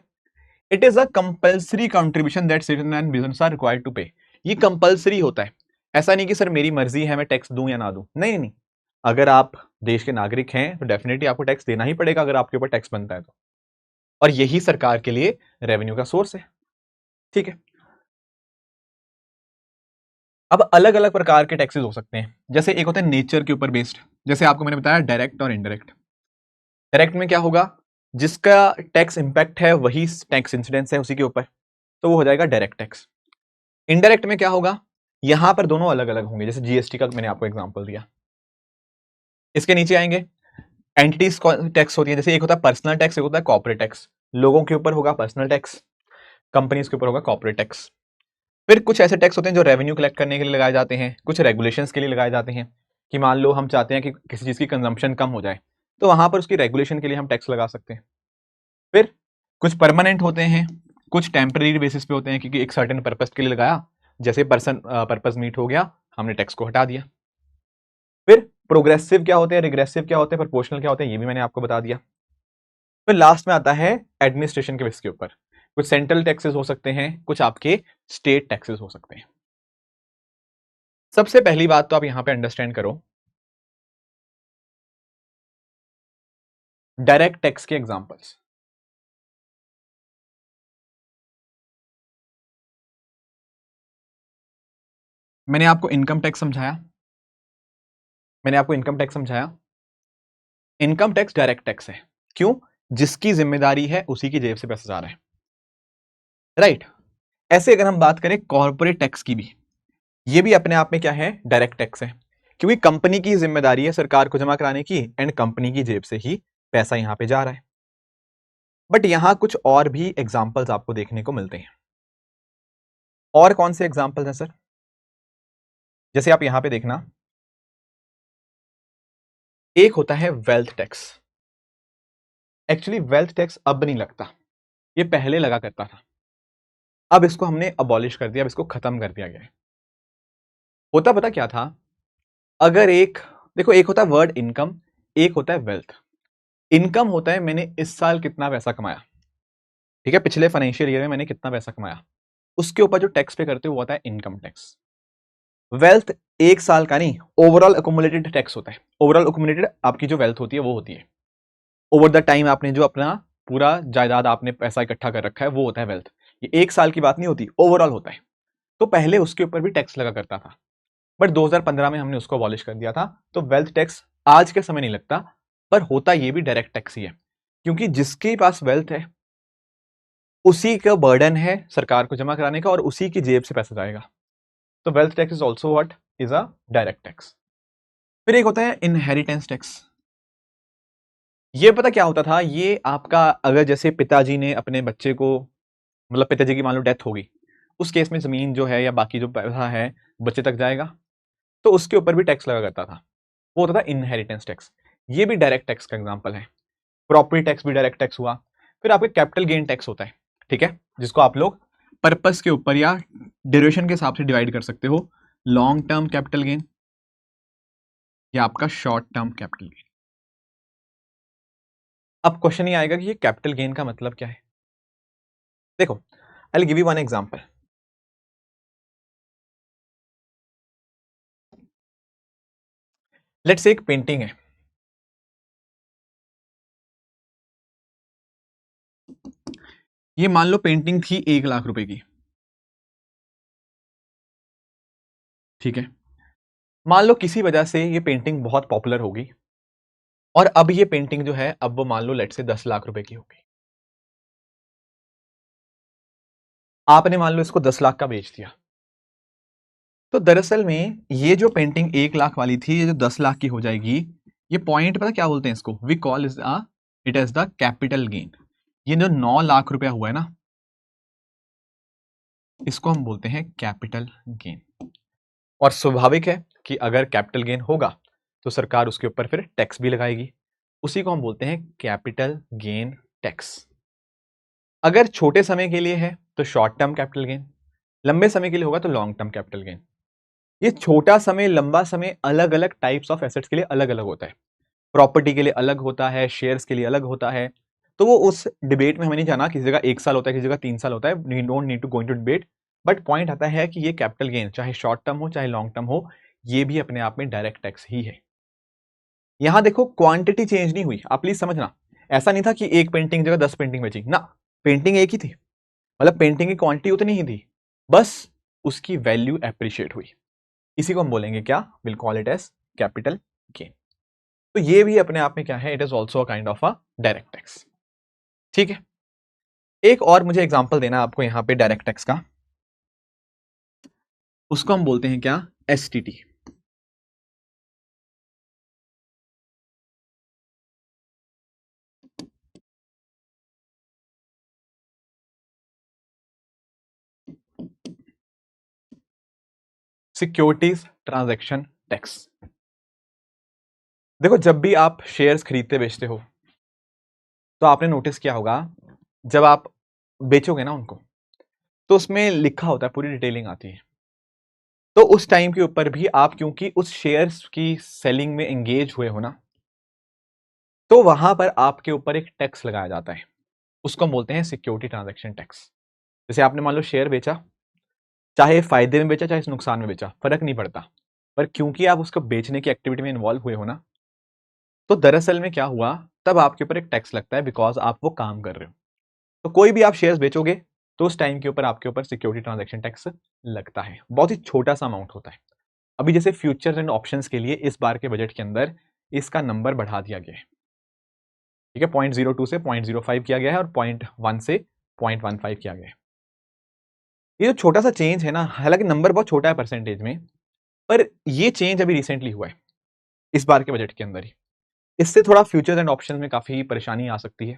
it is a compulsory contribution that citizen and business are required to pay. ये कंपल्सरी होता है, ऐसा नहीं कि सर मेरी मर्जी है मैं टैक्स दूं या ना दूं, नहीं नहीं, अगर आप देश के नागरिक हैं तो डेफिनेटली आपको टैक्स देना ही पड़ेगा अगर आपके ऊपर टैक्स बनता है तो, और यही सरकार के लिए रेवेन्यू का सोर्स है। ठीक है, अब अलग अलग प्रकार के टैक्सेस हो सकते हैं, जैसे एक होता है नेचर के ऊपर बेस्ड, जैसे आपको मैंने बताया डायरेक्ट और इनडायरेक्ट। डायरेक्ट में क्या होगा, जिसका टैक्स इंपैक्ट है वही टैक्स इंसिडेंस है उसी के ऊपर, तो वो हो जाएगा डायरेक्ट टैक्स। इनडायरेक्ट में क्या होगा, यहां पर दोनों अलग अलग होंगे, जैसे जीएसटी का मैंने आपको एग्जांपल दिया। इसके नीचे आएंगे एंटिटीज टैक्स होती है, जैसे एक होता है पर्सनल टैक्स, एक होता है कॉर्पोरेट टैक्स। लोगों के ऊपर होगा पर्सनल टैक्स, कंपनीज के ऊपर होगा कॉर्पोरेट टैक्स। फिर कुछ ऐसे टैक्स होते हैं जो रेवेन्यू कलेक्ट करने के लिए लगाए जाते हैं, कुछ रेगुलेशंस के लिए लगाए जाते हैं, कि मान लो हम चाहते हैं कि किसी चीज की कंजम्पशन कम हो जाए, तो वहां पर उसकी रेगुलेशन के लिए हम टैक्स लगा सकते हैं। फिर कुछ परमानेंट होते हैं, कुछ टेम्परेरी बेसिस पे होते हैं, क्योंकि एक सर्टेन पर्पस के लिए लगाया, जैसे पर्पस मीट हो गया, हमने टैक्स को हटा दिया। फिर प्रोग्रेसिव क्या होते हैं, रिग्रेसिव क्या होते हैं, प्रोपोर्शनल क्या होते हैं, ये भी मैंने आपको बता दिया। फिर लास्ट में आता है एडमिनिस्ट्रेशन के बेस के ऊपर, कुछ सेंट्रल टैक्सेस हो सकते हैं, कुछ आपके स्टेट टैक्सेस हो सकते हैं। सबसे पहली बात तो आप यहां पे अंडरस्टैंड करो, डायरेक्ट टैक्स के एग्जांपल्स। मैंने आपको इनकम टैक्स समझाया, मैंने आपको इनकम टैक्स समझाया। इनकम टैक्स डायरेक्ट टैक्स है, क्यों, जिसकी जिम्मेदारी है उसी की जेब से पैसा जा रहा है, राइट। ऐसे अगर हम बात करें कॉर्पोरेट टैक्स की भी, ये भी अपने आप में क्या है, डायरेक्ट टैक्स है, क्योंकि कंपनी की जिम्मेदारी है सरकार को जमा कराने की, एंड कंपनी की जेब से ही पैसा यहां पे जा रहा है। बट यहां कुछ और भी एग्जांपल्स आपको देखने को मिलते हैं। और कौन से एग्जांपल्स हैं सर, जैसे आप यहां पे देखना, एक होता है wealth tax. Actually wealth tax अब नहीं लगता, ये पहले लगा करता था, अब इसको हमने अबॉलिश कर दिया, अब इसको खत्म कर दिया गया है। होता पता क्या था, अगर एक, देखो एक होता है वर्ड इनकम, एक होता है वेल्थ। इनकम होता है मैंने इस साल कितना पैसा कमाया, ठीक है, पिछले फाइनेंशियल ईयर में मैंने कितना पैसा कमाया, उसके ऊपर जो टैक्स पे करते हो वो होता है इनकम टैक्स। वेल्थ एक साल का नहीं, ओवरऑल अकोमुलेटेड टैक्स होता है। ओवरऑल अकोमुलेटेड आपकी जो वेल्थ होती है वो होती है, ओवर द टाइम आपने जो अपना पूरा जायदाद आपने पैसा इकट्ठा कर रखा है वो होता है वेल्थ। ये एक साल की बात नहीं होती, ओवरऑल होता है। तो पहले उसके ऊपर भी टैक्स लगा करता था, बट 2015 में हमने उसको अबॉलिश कर दिया था। तो वेल्थ टैक्स आज के समय नहीं लगता, पर होता ये भी डायरेक्ट टैक्स ही है, क्योंकि जिसके पास वेल्थ है उसी का बर्डन है सरकार को जमा कराने का, और उसी की जेब से पैसा जाएगा। तो wealth tax is also what is a direct tax. फिर एक होता है इनहेरिटेंस टैक्स। ये पता क्या होता था, ये आपका अगर जैसे पिताजी ने अपने बच्चे को, मतलब पिताजी की मान लो डेथ होगी, उस केस में जमीन जो है या बाकी जो पैसा है बच्चे तक जाएगा, तो उसके ऊपर भी टैक्स लगा करता था, वो होता था इनहेरिटेंस टैक्स। ये भी डायरेक्ट टैक्स का एग्जांपल है। प्रॉपर्टी टैक्स भी डायरेक्ट टैक्स हुआ। फिर आपके कैपिटल गेन टैक्स होता है, ठीक है, जिसको आप लोग पर्पस के ऊपर या ड्यूरेशन के हिसाब से डिवाइड कर सकते हो, लॉन्ग टर्म कैपिटल गेन या आपका शॉर्ट टर्म कैपिटल गेन। अब क्वेश्चन ये आएगा कि ये कैपिटल गेन का मतलब क्या है। देखो, I will give you one example. Let's say एक पेंटिंग है, ये मान लो पेंटिंग थी 1 लाख रुपए की, ठीक है। मान लो किसी वजह से ये पेंटिंग बहुत पॉपुलर होगी और अब ये पेंटिंग जो है अब वो मान लो लेट से 10 लाख रुपए की होगी। आपने मान लो इसको 10 लाख का बेच दिया। तो दरअसल में ये जो पेंटिंग 1 लाख वाली थी, ये जो 10 लाख की हो जाएगी, ये पॉइंट पता क्या बोलते हैं इसको, we call it as the capital gain. ये जो 9 लाख रुपया हुआ है ना, इसको हम बोलते हैं कैपिटल गेन। और स्वाभाविक है कि अगर कैपिटल गेन होगा तो सरकार उसके ऊपर फिर टैक्स भी लगाएगी, उसी को हम बोलते हैं कैपिटल गेन टैक्स। अगर छोटे समय के लिए है तो शॉर्ट टर्म कैपिटल गेन, लंबे समय के लिए होगा तो लॉन्ग टर्म कैपिटल गेन। ये छोटा समय लंबा समय अलग अलग टाइप्स ऑफ एसेट्स के लिए अलग अलग होता है। प्रॉपर्टी के लिए अलग होता है, शेयर्स के लिए अलग होता है। तो वो उस डिबेट में हमें नहीं जाना, किसी जगह 1 साल होता है, किसी जगह 3 साल होता है, we don't need to go into debate. But point आता है कि ये कैपिटल गेन चाहे शॉर्ट टर्म हो चाहे लॉन्ग टर्म हो, ये भी अपने आप में डायरेक्ट टैक्स ही है। यहां देखो क्वांटिटी चेंज नहीं हुई, आप प्लीज समझना। ऐसा नहीं था कि एक पेंटिंग जगह 10 पेंटिंग बेची ना, पेंटिंग एक ही थी, मतलब पेंटिंग की क्वांटिटी उतनी ही थी, बस उसकी वैल्यू एप्रिशिएट हुई। इसी को हम बोलेंगे क्या, will call it as capital gain. तो ये भी अपने आप में क्या है, it is also a kind of a direct tax. ठीक है, एक और मुझे एग्जांपल देना आपको यहां पे डायरेक्ट टैक्स का, उसको हम बोलते हैं क्या, एसटीटी। Securities transaction tax. देखो, जब भी आप शेयर्स खरीदते बेचते हो तो आपने नोटिस किया होगा, जब आप बेचोगे ना उनको तो उसमें लिखा होता है, पूरी डिटेलिंग आती है। तो उस टाइम के ऊपर भी आप क्योंकि उस शेयर्स की सेलिंग में एंगेज हुए हो ना, तो वहां पर आपके ऊपर एक टैक्स लगाया जाता है, उसको हम बोलते हैं सिक्योरिटी ट्रांजैक्शन टैक्स। जैसे आपने मान लो शेयर बेचा, चाहे फायदे में बेचा चाहे नुकसान में बेचा, फर्क नहीं पड़ता, पर क्योंकि आप उसको बेचने की एक्टिविटी में इन्वॉल्व हुए हो ना, तो दरअसल में क्या हुआ, तब आपके ऊपर एक टैक्स लगता है, बिकॉज आप वो काम कर रहे हो। तो कोई भी आप शेयर्स बेचोगे तो उस टाइम के ऊपर आपके ऊपर सिक्योरिटी ट्रांजैक्शन टैक्स लगता है। बहुत ही छोटा सा अमाउंट होता है। अभी जैसे फ्यूचर्स एंड ऑप्शंस के लिए इस बार के बजट के अंदर इसका नंबर बढ़ा दिया गया है, ठीक है, 0.02 से 0.05 किया गया है और 0.1 से 0.15 किया गया है। ये जो छोटा सा चेंज है ना, हालांकि नंबर बहुत छोटा है परसेंटेज में, पर ये चेंज अभी रिसेंटली हुआ है इस बार के बजट के अंदर ही। इससे थोड़ा फ्यूचर्स एंड ऑप्शन में काफी परेशानी आ सकती है,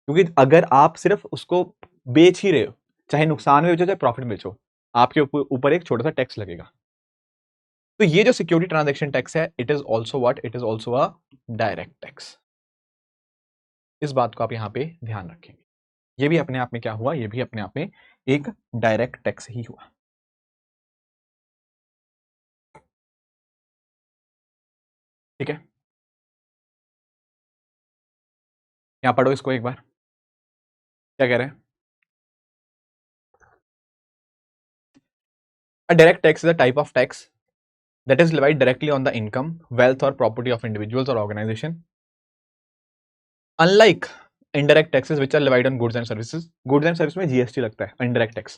क्योंकि अगर आप सिर्फ उसको बेच ही रहे हो, चाहे नुकसान में बेचो चाहे प्रॉफिट में बेचो, आपके ऊपर एक छोटा सा टैक्स लगेगा। तो ये जो सिक्योरिटी ट्रांजैक्शन टैक्स है, it is also what, it is also a direct tax. इस बात को आप यहां पे ध्यान रखेंगे। ये भी अपने आप में क्या हुआ, ये भी अपने आप में एक डायरेक्ट टैक्स ही हुआ। ठीक है, यहां पढ़ो इसको एक बार, क्या कह रहे हैं। A direct tax is a type of tax that is levied directly on the income, wealth, or property of individuals or organization. Unlike indirect taxes which are levied on goods and services, goods and services में GST लगता है, indirect tax.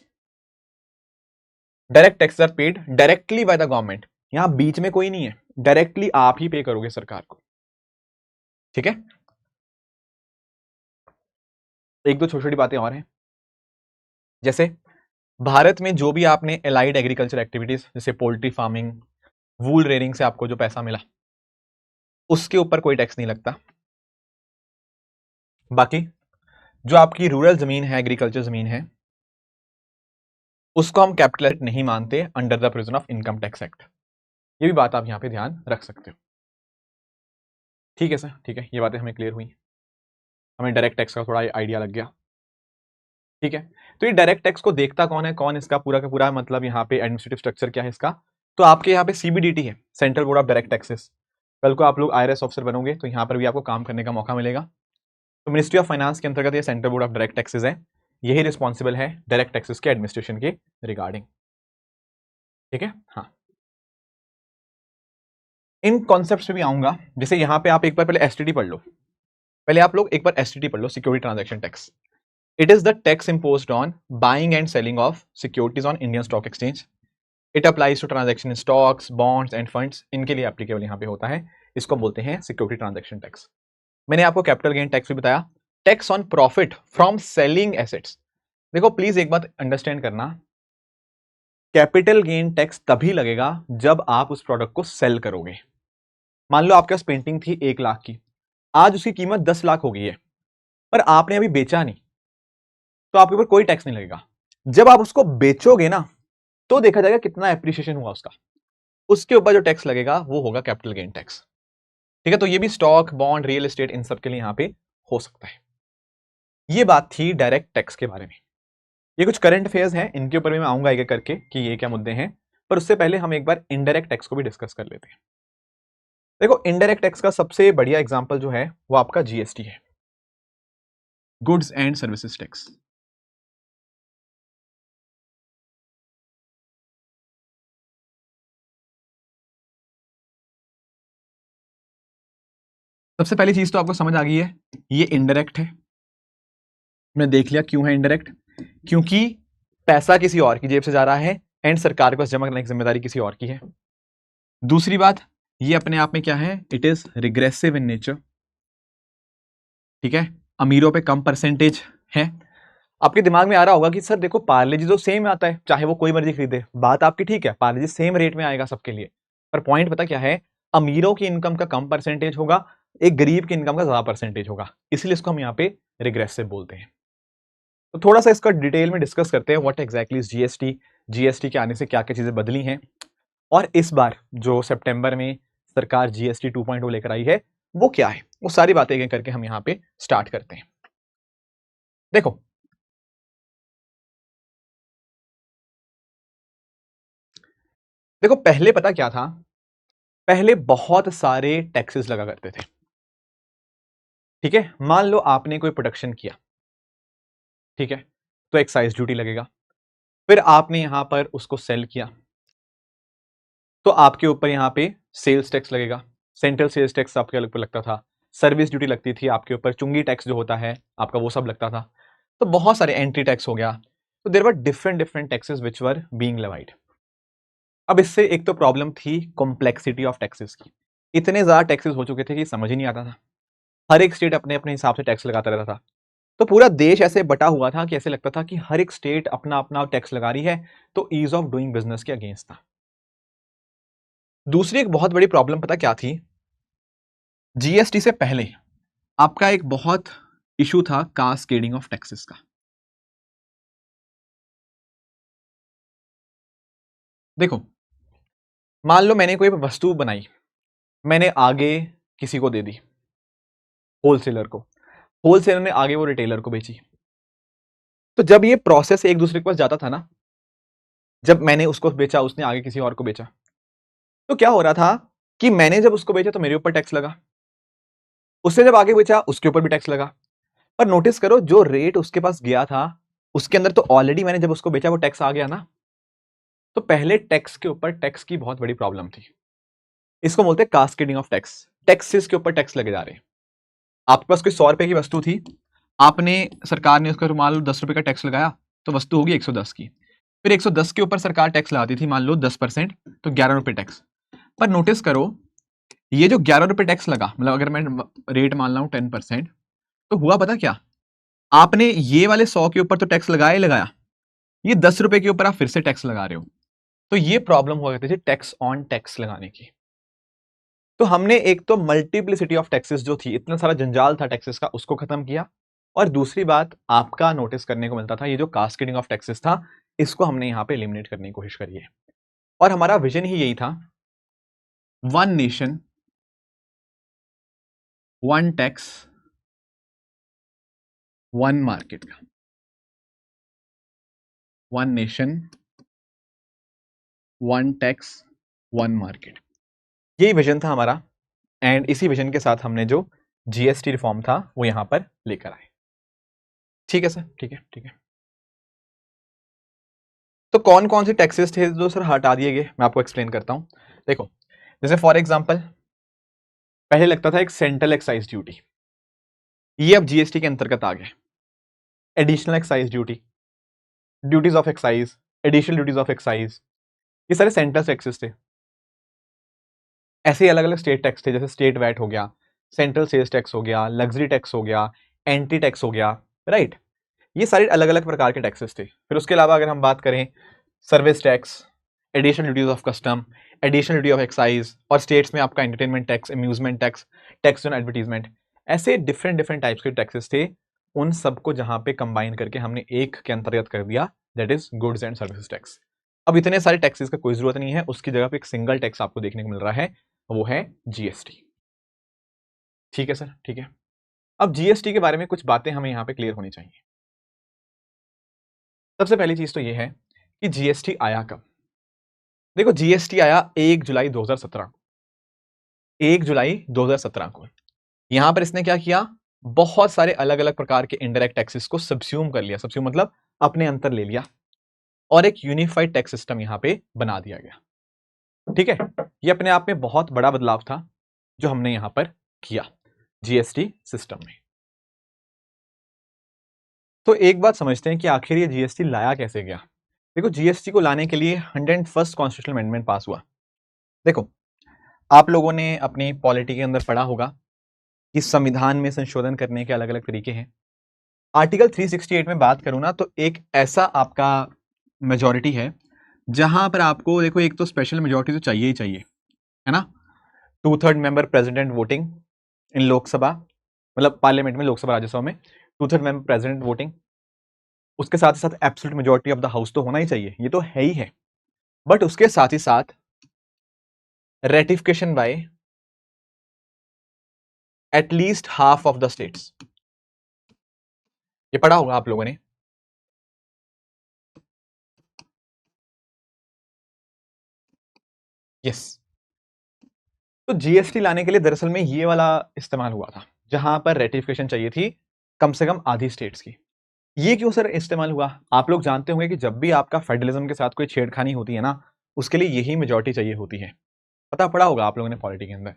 Direct taxes are paid directly by the government. यहां बीच में कोई नहीं है, directly आप ही पे करोगे सरकार को। ठीक है, एक दो छोटी छोटी बातें और हैं, जैसे भारत में जो भी आपने एलाइड एग्रीकल्चर एक्टिविटीज जैसे पोल्ट्री फार्मिंग, वूल रेयरिंग से आपको जो पैसा मिला, उसके ऊपर कोई टैक्स नहीं लगता। बाकी जो आपकी रूरल जमीन है, एग्रीकल्चर जमीन है, उसको हम कैपिटल नहीं मानते under the provision of income tax act. ये भी बात आप यहां पे ध्यान रख सकते हो। ठीक है सर, ठीक है, ये बातें हमें क्लियर हुई, हमें डायरेक्ट टैक्स का थोड़ा आइडिया लग गया। ठीक है, तो ये डायरेक्ट टैक्स को देखता कौन है, कौन इसका पूरा का पूरा मतलब यहाँ पे एडमिनिस्ट्रेटिव स्ट्रक्चर क्या है इसका, तो आपके यहाँ पे सीबीडीटी है, central board of direct taxes. कल को आप लोग आईआरएस ऑफिसर बनोगे तो यहाँ पर भी आपको काम करने का मौका मिलेगा। तो मिनिस्ट्री ऑफ फाइनेंस के अंतर्गत ये central board of direct taxes है, यही रिस्पॉन्सिबल है डायरेक्ट टैक्सेस के एडमिनिस्ट्रेशन के रिगार्डिंग। ठीक है, हाँ। इन कॉन्सेप्ट्स पे भी आऊंगा, जैसे यहां पे आप एक बार पहले एसटीटी पढ़ लो, पहले आप लोग एक बार एसटीटी पढ़ लो, security transaction tax. It is the tax imposed on buying and selling of securities on Indian stock exchange. It applies to transaction in stocks, bonds and funds, इनके लिए एप्लीकेबल यहाँ पे होता है, इसको बोलते हैं सिक्योरिटी ट्रांजैक्शन टैक्स। मैंने आपको कैपिटल गेन टैक्स भी बताया, tax on profit from selling assets. देखो प्लीज एक बात अंडरस्टैंड करना, कैपिटल गेन टैक्स तभी लगेगा जब आप उस प्रोडक्ट को सेल करोगे। मान लो आपके पास पेंटिंग थी 1 लाख की, आज उसकी कीमत 10 लाख हो गई है, पर आपने अभी बेचा नहीं, तो आपके ऊपर कोई टैक्स नहीं लगेगा। जब आप उसको बेचोगे ना, तो देखा जाएगा कितना एप्रिसिएशन हुआ उसका, उसके ऊपर जो टैक्स लगेगा वो होगा कैपिटल गेन टैक्स। ठीक है, तो ये भी स्टॉक, बॉन्ड, रियल एस्टेट, इन सब के लिए यहां पे हो सकता है। ये बात थी डायरेक्ट टैक्स के बारे में। ये कुछ करंट अफेयर्स हैं, इनके ऊपर भी मैं आऊंगा एक एक करके कि ये क्या मुद्दे हैं, पर उससे पहले हम एक बार इनडायरेक्ट टैक्स को भी डिस्कस कर लेते हैं। देखो इनडायरेक्ट टैक्स का सबसे बढ़िया एग्जांपल जो है वो आपका जीएसटी है, गुड्स एंड सर्विसेज टैक्स। सबसे पहली चीज तो आपको समझ आ गई है, ये इनडायरेक्ट है। मैं देख लिया क्यों है इनडायरेक्ट, क्योंकि पैसा किसी और की जेब से जा रहा है एंड सरकार के पास जमा करने की जिम्मेदारी किसी और की है। दूसरी बात, ये अपने आप में क्या है, it is regressive in nature. ठीक है, अमीरों पे कम परसेंटेज है। आपके दिमाग में आ रहा होगा कि सर देखो पार्ले जी तो सेम आता है, चाहे वो कोई मर्जी खरीदे, बात आपकी ठीक है, पार्ले जी सेम रेट में आएगा सबके लिए, पर पॉइंट पता क्या है, अमीरों की इनकम का कम परसेंटेज होगा, एक गरीब की इनकम का ज्यादा परसेंटेज होगा, इसलिए इसको हम यहाँ पे रिग्रेसिव बोलते हैं। तो थोड़ा सा इसका डिटेल में डिस्कस करते हैं, what exactly is GST, GST के आने से क्या क्या चीजें बदली हैं, और इस बार जो सितंबर में सरकार जीएसटी 2.0 लेकर आई है वो क्या है, वो सारी बातें एक करके हम यहाँ पे स्टार्ट करते हैं। देखो देखो पहले पता क्या था, पहले बहुत सारे टैक्सेस लगा करते थे। ठीक है, मान लो आपने कोई प्रोडक्शन किया, ठीक है, तो एक्साइज ड्यूटी लगेगा, फिर आपने यहां पर उसको सेल किया, तो आपके ऊपर यहां पे सेल्स टैक्स लगेगा, सेंट्रल सेल्स टैक्स आपके ऊपर लगता था, सर्विस ड्यूटी लगती थी आपके ऊपर, चुंगी टैक्स जो होता है आपका वो सब लगता था, तो बहुत सारे एंट्री टैक्स हो गया, तो there were different different taxes which were being levied. अब इससे एक तो प्रॉब्लम थी कॉम्प्लेक्सिटी ऑफ टैक्सेस की, इतने ज्यादा टैक्सेस हो चुके थे कि समझ ही नहीं आता था, हर एक स्टेट अपने अपने हिसाब से टैक्स लगाता रहता था, तो पूरा देश ऐसे बटा हुआ था कि ऐसे लगता था कि हर एक स्टेट अपना अपना टैक्स लगा रही है, तो ईज ऑफ डूइंग बिजनेस के अगेंस्ट था। दूसरी एक बहुत बड़ी प्रॉब्लम पता क्या थी, जीएसटी से पहले आपका एक बहुत इशू था कास्केडिंग ऑफ टैक्सेस का। देखो मान लो मैंने कोई वस्तु बनाई, मैंने आगे किसी को दे दी, होलसेलर को, होलसेलर ने आगे वो रिटेलर को बेची, तो जब ये प्रोसेस एक दूसरे के पास जाता था ना, जब मैंने उसको बेचा उसने आगे किसी और को बेचा, तो क्या हो रहा था कि मैंने जब उसको बेचा तो मेरे ऊपर टैक्स लगा, उसने जब आगे बेचा उसके ऊपर भी टैक्स लगा, पर नोटिस करो जो रेट उसके पास गया था उसके अंदर तो ऑलरेडी मैंने जब उसको बेचा वो टैक्स आ गया ना, तो पहले टैक्स के ऊपर टैक्स की बहुत बड़ी प्रॉब्लम थी, इसको बोलते हैं कास्केडिंग ऑफ टैक्स, टैक्सेस के ऊपर टैक्स लगे जा रहे हैं। आपके पास कोई 100 रुपए की वस्तु थी, आपने, सरकार ने उसका मान लो 10 रुपए का टैक्स लगाया, तो वस्तु होगी 110 की, फिर 110 के ऊपर सरकार टैक्स लगाती थी मान लो 10%, तो 11 रुपए टैक्स। पर नोटिस करो ये जो 11 रुपए टैक्स लगा, मतलब अगर मैं रेट मान ला 10%, तो हुआ पता क्या, आपने ये वाले 100 के ऊपर तो टैक्स लगाया ही लगाया, ये 10 रुपए के ऊपर आप फिर से टैक्स लगा रहे हो, तो ये प्रॉब्लम हो जाती थी टैक्स ऑन टैक्स लगाने की। तो हमने एक तो मल्टीप्लिसिटी ऑफ टैक्सेस जो थी, इतना सारा जंजाल था टैक्सेस का, उसको खत्म किया, और दूसरी बात आपका नोटिस करने को मिलता था ये जो कास्केडिंग ऑफ टैक्सेस था, इसको हमने यहां पे एलिमिनेट करने की कोशिश करी है, और हमारा विजन ही यही था, one nation one tax one market का, one nation one tax one market, यही विजन था हमारा, एंड इसी विजन के साथ हमने जो जीएसटी रिफॉर्म था वो यहां पर लेकर आए। ठीक है सर, ठीक है, ठीक है। तो कौन कौन से टैक्सेस थे जो सर हटा दिए गए, मैं आपको एक्सप्लेन करता हूं। देखो, जैसे फॉर एग्जांपल पहले लगता था एक सेंट्रल एक्साइज ड्यूटी, ये अब जीएसटी के अंतर्गत आ गया। Additional excise duty, duties of excise, additional duties of excise, ये सारे सेंट्रल टैक्सेस थे। ऐसे ही अलग अलग स्टेट टैक्स थे, जैसे स्टेट वैट हो गया, सेंट्रल सेल्स टैक्स हो गया, लग्जरी टैक्स हो गया, एंटी टैक्स हो गया, राइट। ये सारे अलग अलग प्रकार के टैक्सेस थे। फिर उसके अलावा अगर हम बात करें service tax, additional duties of custom, additional duty of excise, और स्टेट्स में आपका entertainment tax, amusement tax, tax on advertisement, ऐसे डिफरेंट डिफरेंट टाइप्स के टैक्सेस थे। उन सबको जहां पे कंबाइन करके हमने एक के अंतर्गत कर दिया, that is goods and services tax. अब इतने सारे टैक्सेस का कोई जरूरत नहीं है, उसकी जगह पे एक सिंगल टैक्स आपको देखने को मिल रहा है, वो है जीएसटी। ठीक है सर, ठीक है। अब जीएसटी के बारे में कुछ बातें हमें यहां पे क्लियर होनी चाहिए। सबसे पहली चीज तो ये है कि जीएसटी आया कब। देखो, जीएसटी आया 1 जुलाई 2017, 1 जुलाई 2017 को। यहां पर इसने क्या किया, बहुत सारे अलग अलग प्रकार के इनडायरेक्ट टैक्सेस को सब्स्यूम कर लिया, सब्स्यूम मतलब अपने अंतर ले लिया, और एक यूनिफाइड टैक्स सिस्टम यहां पे बना दिया गया। ठीक है, ये अपने आप में बहुत बड़ा बदलाव था जो हमने यहां पर किया जीएसटी सिस्टम में। तो एक बात समझते हैं कि आखिर ये जीएसटी लाया कैसे गया। देखो, जीएसटी को लाने के लिए 101st कॉन्स्टिट्यूशनल अमेंडमेंट पास हुआ। देखो, आप लोगों ने अपनी पॉलिटी के अंदर पढ़ा होगा कि संविधान में संशोधन करने के अलग अलग तरीके हैं। आर्टिकल 368 में बात करूं ना, तो एक ऐसा आपका मेजॉरिटी है जहां पर आपको देखो, एक तो स्पेशल मेजॉरिटी तो चाहिए ही चाहिए, है ना। 2/3 member president voting in Lok Sabha, मतलब पार्लियामेंट में, लोकसभा राज्यसभा में 2/3 मेंबर प्रेसिडेंट वोटिंग। उसके साथ ही साथ absolute majority of the house तो होना ही चाहिए, ये तो है ही है। बट उसके साथ ही साथ ratification bye at least half of the states, ये पढ़ा होगा आप लोगों ने। यस, तो जीएसटी लाने के लिए दरअसल में ये वाला इस्तेमाल हुआ था, जहां पर रेटिफिकेशन चाहिए थी कम से कम आधी स्टेट्स की। ये क्यों सर इस्तेमाल हुआ, आप लोग जानते होंगे कि जब भी आपका फेडरलिज्म के साथ कोई छेड़खानी होती है ना, उसके लिए यही मेजॉरिटी चाहिए होती है, पता पड़ा होगा आप लोगों ने पॉलिटी के अंदर।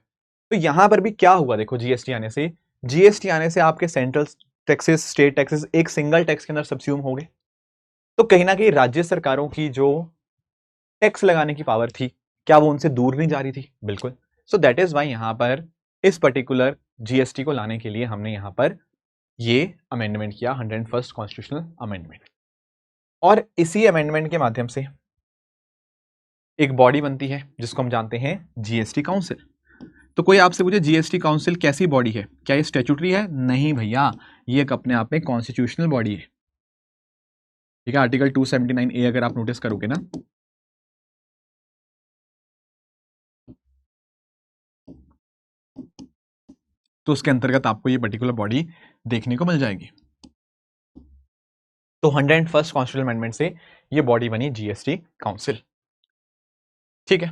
तो यहां पर भी क्या हुआ, देखो, जीएसटी आने से, जीएसटी आने से आपके सेंट्रल टैक्सेस, स्टेट टैक्सेस एक सिंगल टैक्स के अंदर सब्स्यूम हो गए। तो कहीं ना कहीं राज्य सरकारों की जो टैक्स लगाने की पावर थी, क्या वो उनसे दूर नहीं जा रही थी? बिल्कुल। सो दैट इज वाई यहां पर इस पर्टिकुलर जीएसटी को लाने के लिए हमने यहां पर ये अमेंडमेंट किया, 101st कॉन्स्टिट्यूशनल अमेंडमेंट। और इसी अमेंडमेंट के माध्यम से एक बॉडी बनती है जिसको हम जानते हैं जीएसटी काउंसिल। तो कोई आपसे पूछे जीएसटी काउंसिल कैसी बॉडी है, क्या ये स्टैट्यूटरी है? नहीं भैया, ये एक अपने आप में कॉन्स्टिट्यूशनल बॉडी है। ठीक है, आर्टिकल 279A अगर आप नोटिस करोगे ना, तो उसके अंतर्गत आपको ये पर्टिकुलर बॉडी देखने को मिल जाएगी। तो 101st कॉन्स्टिट्यूशनल अमेंडमेंट से ये बॉडी बनी जीएसटी काउंसिल। ठीक है,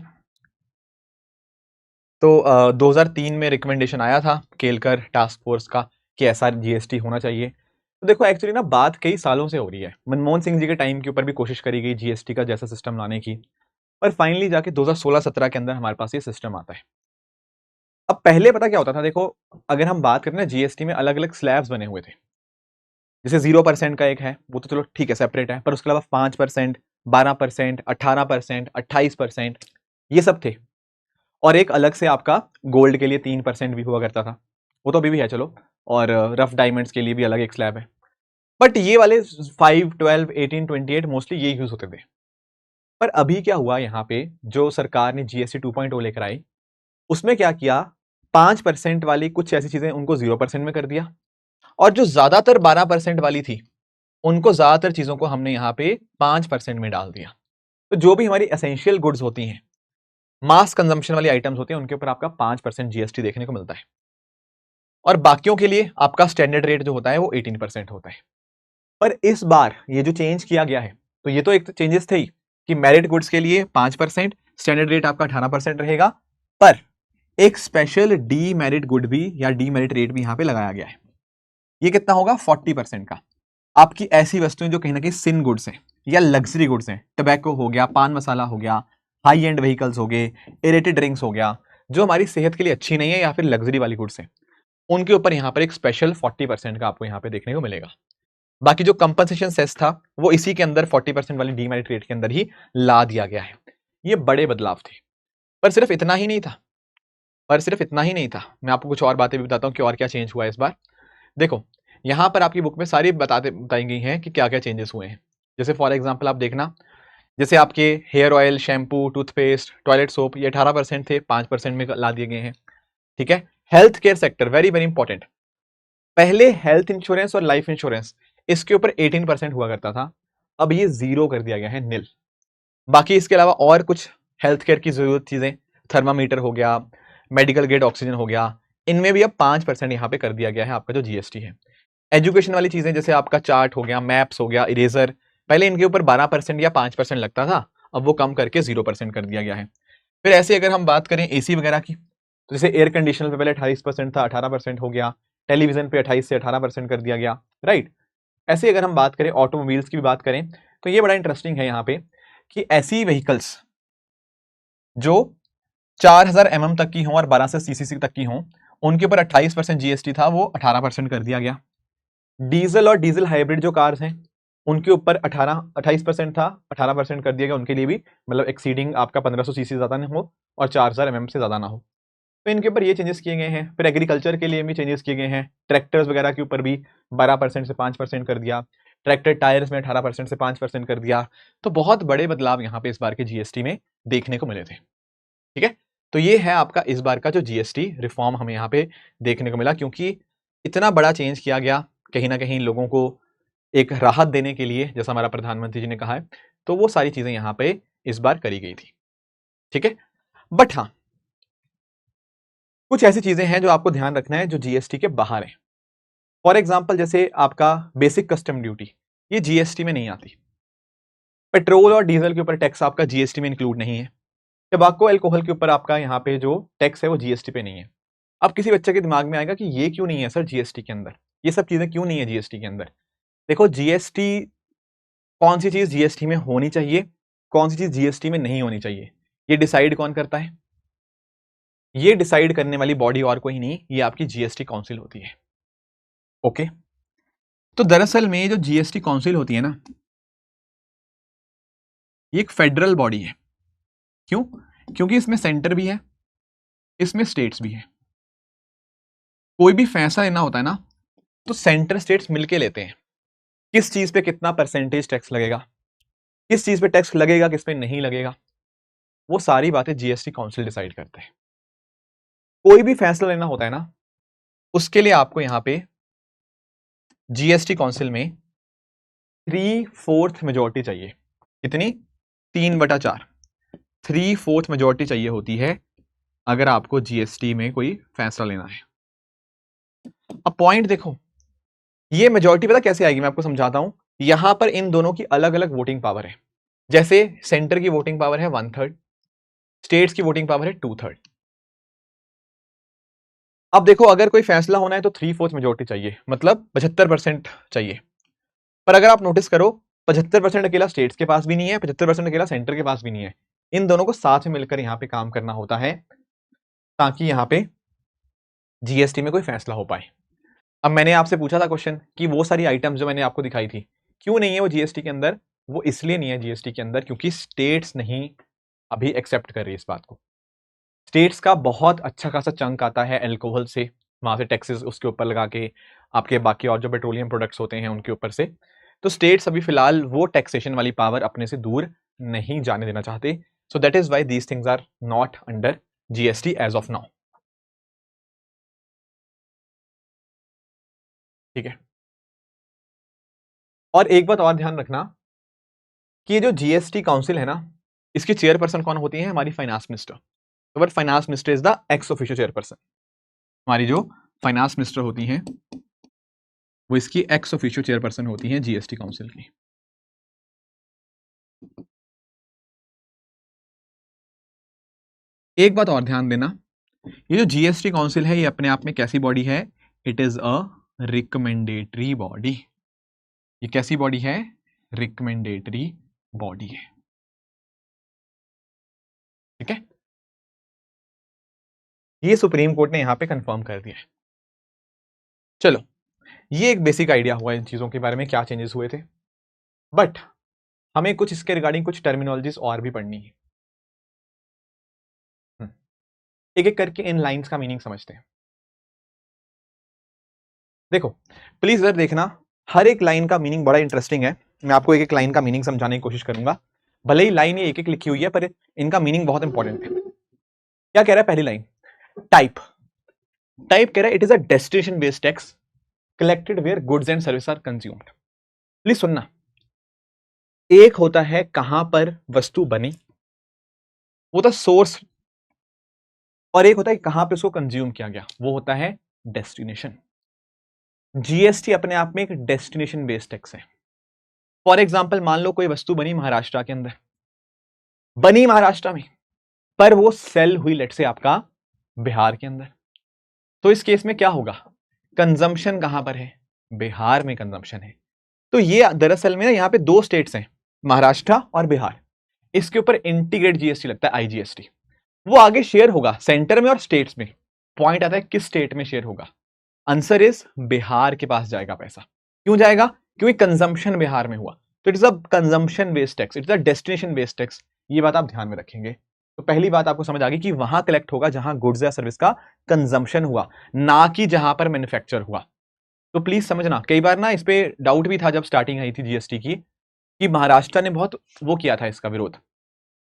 तो 2003 में रिकमेंडेशन आया था केलकर टास्क फोर्स का कि ऐसा जीएसटी होना चाहिए। तो देखो, एक्चुअली ना बात कई सालों से हो रही है, मनमोहन सिंह जी के टाइम के ऊपर भी कोशिश करी गई जीएसटी का जैसा सिस्टम लाने की, पर फाइनली जाके 2016-17 के अंदर हमारे पास ये सिस्टम आता है। अब पहले पता क्या होता था, देखो, अगर हम बात करें ना, जीएसटी में अलग अलग स्लैब्स बने हुए थे। जैसे 0% का एक है, वो तो चलो ठीक है, सेपरेट है, पर उसके अलावा 5%, 12%, 18%, 28%, ये सब थे। और एक अलग से आपका गोल्ड के लिए 3% भी हुआ करता था, वो तो अभी भी है चलो। और रफ डायमंड्स के लिए भी अलग एक स्लैब है। बट ये वाले 5, 12, 18, 28 मोस्टली ये यूज होते थे। पर अभी क्या हुआ, यहाँ पे जो सरकार ने जीएसटी 2.0 लेकर आई, उसमें क्या किया, 5% वाली कुछ ऐसी चीजें उनको 0% में कर दिया, और जो ज्यादातर 12% वाली थी, उनको ज्यादातर चीजों को हमने यहाँ पे 5% में डाल दिया। तो जो भी हमारी एसेंशियल गुड्स होती हैं, मास कंजम्पशन वाली आइटम्स होते हैं, उनके ऊपर आपका 5% जीएसटी देखने को मिलता है, और बाकियों के लिए आपका स्टैंडर्ड रेट जो होता है वो 18% होता है। पर इस बार ये जो चेंज किया गया है, तो ये तो एक चेंजेस थे ही कि मेरिट गुड्स के लिए 5%, स्टैंडर्ड रेट आपका 18% रहेगा। पर एक स्पेशल डीमेरिट गुड भी या डीमेरिट रेट भी यहां पे लगाया गया है। ये कितना होगा? 40% का। आपकी ऐसी वस्तुएं जो कहीं ना कहीं सिन गुड्स हैं या लग्जरी गुड्स हैं, टबैको हो गया, पान मसाला हो गया, हाई एंड व्हीकल्स हो गए, एरेटेड ड्रिंक्स हो गया, जो हमारी सेहत के लिए अच्छी नहीं है या फिर लग्जरी वाली गुड्स हैं, उनके ऊपर यहां पर एक स्पेशल 40% का आपको यहां पे देखने को मिलेगा। बाकी जो कंपनसेशन सेस था वो इसी के अंदर 40% वाली डीमेरिट रेट के अंदर ही ला दिया गया है। ये बड़े बदलाव थे। पर सिर्फ इतना ही नहीं था, मैं आपको कुछ और बातें भी बताता हूं कि और क्या चेंज हुआ है इस बार। देखो, यहां पर आपकी बुक में सारी बताई गई हैं कि क्या क्या चेंजेस हुए हैं। जैसे फॉर एग्जाम्पल आप देखना, जैसे आपके hair oil, shampoo, toothpaste, toilet soap, ये 18% थे, 5% में ला दिए गए हैं। ठीक है। Health care sector, very very important. पहले हेल्थ इंश्योरेंस और लाइफ इंश्योरेंस इसके ऊपर 18% हुआ करता था, अब ये 0 कर दिया गया है, निल। बाकी इसके अलावा और कुछ हेल्थ केयर की जरूरत चीजें, थर्मामीटर हो गया, मेडिकल ग्रेड ऑक्सीजन हो गया, इनमें भी अब 5% यहां पे कर दिया गया है आपका जो जीएसटी है। एजुकेशन वाली चीजें जैसे आपका चार्ट हो गया, मैप्स हो गया, इरेजर, पहले इनके ऊपर 12% या 5% लगता था, अब वो कम करके 0% कर दिया गया है। फिर ऐसे अगर हम बात करें एसी वगैरह की, तो जैसे एयर कंडीशनर पे पहले 28% था, 18% हो गया, टेलीविजन पे 28 से 18% कर दिया गया, राइट। ऐसे अगर हम बात करें ऑटोमोबाइल्स की भी बात करें, तो ये बड़ा इंटरेस्टिंग है यहाँ पे कि ऐसी व्हीकल्स जो 4000 mm तक की हो और 1200 सीसी तक की हो, उनके ऊपर 28% जीएसटी था, वो 18% कर दिया गया। डीजल और डीजल हाइब्रिड जो कार्स हैं, उनके ऊपर 28% था, 18% कर दिया गया उनके लिए भी, मतलब एक्सीडिंग आपका 1500 सीसी ज्यादा ना हो और 4000 mm से ज्यादा ना हो। तो इनके ऊपर ये चेंजेस किए गए हैं। फिर एग्रीकल्चर के लिए भी चेंजेस किए गए हैं, ट्रैक्टर्स वगैरह के ऊपर भी 12% से 5% कर दिया, ट्रैक्टर टायर्स में 18% से 5% कर दिया। तो बहुत बड़े बदलाव यहाँ पे इस बार के जीएसटी में देखने को मिले थे। ठीक है। तो ये है आपका इस बार का जो जीएसटी रिफॉर्म हमें यहाँ पे देखने को मिला, क्योंकि इतना बड़ा चेंज किया गया, कहीं ना कहीं लोगों को एक राहत देने के लिए, जैसा हमारा प्रधानमंत्री जी ने कहा है, तो वो सारी चीजें यहाँ पे इस बार करी गई थी। ठीक है। बट हाँ, कुछ ऐसी चीजें हैं जो आपको ध्यान रखना है जो जीएसटी के बाहर है। फॉर एग्जाम्पल जैसे आपका बेसिक कस्टम ड्यूटी, ये जीएसटी में नहीं आती। पेट्रोल और डीजल के ऊपर टैक्स आपका जीएसटी में इंक्लूड नहीं है। टबाको अल्कोहल के ऊपर आपका यहाँ पे जो टैक्स है वो जीएसटी पे नहीं है। अब किसी बच्चे के दिमाग में आएगा कि ये क्यों नहीं है सर जीएसटी के अंदर, ये सब चीजें क्यों नहीं है जीएसटी के अंदर। देखो, जीएसटी, कौन सी चीज जीएसटी में होनी चाहिए, कौन सी चीज जीएसटी में नहीं होनी चाहिए, ये डिसाइड कौन करता है? ये डिसाइड करने वाली बॉडी और कोई नहीं, ये आपकी जीएसटी काउंसिल होती है। ओके। तो दरअसल में जो जीएसटी काउंसिल होती है ना, ये एक फेडरल बॉडी है। क्यों? क्योंकि इसमें सेंटर भी है, इसमें स्टेट्स भी है। कोई भी फैसला लेना होता है ना, तो सेंटर स्टेट्स मिलके लेते हैं, किस चीज पे कितना परसेंटेज टैक्स लगेगा, किस चीज पे टैक्स लगेगा, किस पे नहीं लगेगा, वो सारी बातें जीएसटी काउंसिल डिसाइड करते हैं। कोई भी फैसला लेना होता है ना, उसके लिए आपको यहां पे जीएसटी काउंसिल में 3/4 मेजोरिटी चाहिए। कितनी? 3/4। 3/4 मेजोरिटी चाहिए होती है अगर आपको जीएसटी में कोई फैसला लेना है। अब पॉइंट देखो, ये मेजोरिटी पता कैसे आएगी, मैं आपको समझाता हूं। यहां पर इन दोनों की अलग अलग वोटिंग पावर है। जैसे सेंटर की वोटिंग पावर है 1/3, स्टेट्स की वोटिंग पावर है 2/3। अब देखो, अगर कोई फैसला होना है तो 3/4 मेजोरिटी चाहिए, मतलब 75% चाहिए। पर अगर आप नोटिस करो, 75% अकेला स्टेट्स के पास भी नहीं है, 75% अकेला सेंटर के पास भी नहीं है। इन दोनों को साथ में मिलकर यहां पे काम करना होता है, ताकि यहां पे जीएसटी में कोई फैसला हो पाए। अब मैंने आपसे पूछा था क्वेश्चन कि वो सारी आइटम्स जो मैंने आपको दिखाई थी, क्यों नहीं है वो जीएसटी के अंदर? वो इसलिए नहीं है जीएसटी के अंदर क्योंकि स्टेट्स नहीं अभी एक्सेप्ट कर रही इस बात को। स्टेट्स का बहुत अच्छा खासा चंक आता है अल्कोहल से, वहां से टैक्सेस उसके ऊपर लगा के, आपके बाकी और जो पेट्रोलियम प्रोडक्ट्स होते हैं उनके ऊपर से। तो स्टेट्स अभी फिलहाल वो टैक्सेशन वाली पावर अपने से दूर नहीं जाने देना चाहते। So that is why these things are not under GST as of now. ठीक है। और एक बात और ध्यान रखना कि ये जो जीएसटी काउंसिल है ना, इसकी चेयरपर्सन कौन होती है? हमारी फाइनेंस मिनिस्टर। तो but finance minister is the ex officio chairperson. हमारी जो फाइनेंस मिनिस्टर होती हैं, वो इसकी एक्स ऑफिशियो चेयरपर्सन होती हैं जीएसटी काउंसिल की। एक बात और ध्यान देना ये जो जीएसटी काउंसिल है ये अपने आप में कैसी बॉडी है? It is a recommendatory body. ये कैसी बॉडी है? रिकमेंडेटरी बॉडी है। ठीक है, ये सुप्रीम कोर्ट ने यहां पे कंफर्म कर दिया है। चलो, ये एक बेसिक आइडिया हुआ इन चीजों के बारे में क्या चेंजेस हुए थे, बट हमें कुछ इसके रिगार्डिंग कुछ टर्मिनोलॉजीज और भी पढ़नी है। एक एक करके इन लाइंस का मीनिंग समझते हैं। देखो प्लीज इधर देखना, हर एक लाइन का मीनिंग बड़ा इंटरेस्टिंग है। मैं आपको एक एक लाइन का मीनिंग समझाने की कोशिश करूंगा। भले ही लाइन ये एक एक लिखी हुई है पर इनका मीनिंग बहुत इंपॉर्टेंट है। क्या कह रहा है पहली लाइन? टाइप। टाइप कह रहा है it is a destination based tax collected where goods and service are consumed. Please सुनना, एक होता है कहां पर वस्तु बनी, वो था सोर्स, और एक होता है कहां पे उसको कंज्यूम किया गया, वो होता है डेस्टिनेशन। जीएसटी अपने आप में एक डेस्टिनेशन बेस्ड टैक्स है। फॉर एग्जाम्पल मान लो कोई वस्तु बनी महाराष्ट्र के अंदर, बनी महाराष्ट्र में, पर वो सेल हुई लेट से आपका बिहार के अंदर, तो इस केस में क्या होगा? कंजम्पशन कहां पर है? बिहार में कंजम्पशन है। तो ये दरअसल में ना यहाँ पे दो स्टेट्स हैं, महाराष्ट्र और बिहार, इसके ऊपर इंटीग्रेट जीएसटी लगता है, आईजीएसटी। वो आगे शेयर होगा सेंटर में और स्टेट्स में। पॉइंट आता है किस स्टेट में शेयर होगा? आंसर इज बिहार के पास जाएगा पैसा। क्यों जाएगा? क्योंकि कंजम्पशन बिहार में हुआ, तो it is a consumption based tax, it is a destination based tax. ये बात आप ध्यान में रखेंगे। तो पहली बात आपको समझ आ गई कि वहां कलेक्ट होगा जहां गुड्स या सर्विस का कंजम्पशन हुआ, ना कि जहां पर मैन्युफैक्चर हुआ। तो प्लीज समझना, कई बार ना इस पे डाउट भी था जब स्टार्टिंग आई थी जीएसटी की, कि महाराष्ट्र ने बहुत वो किया था इसका विरोध,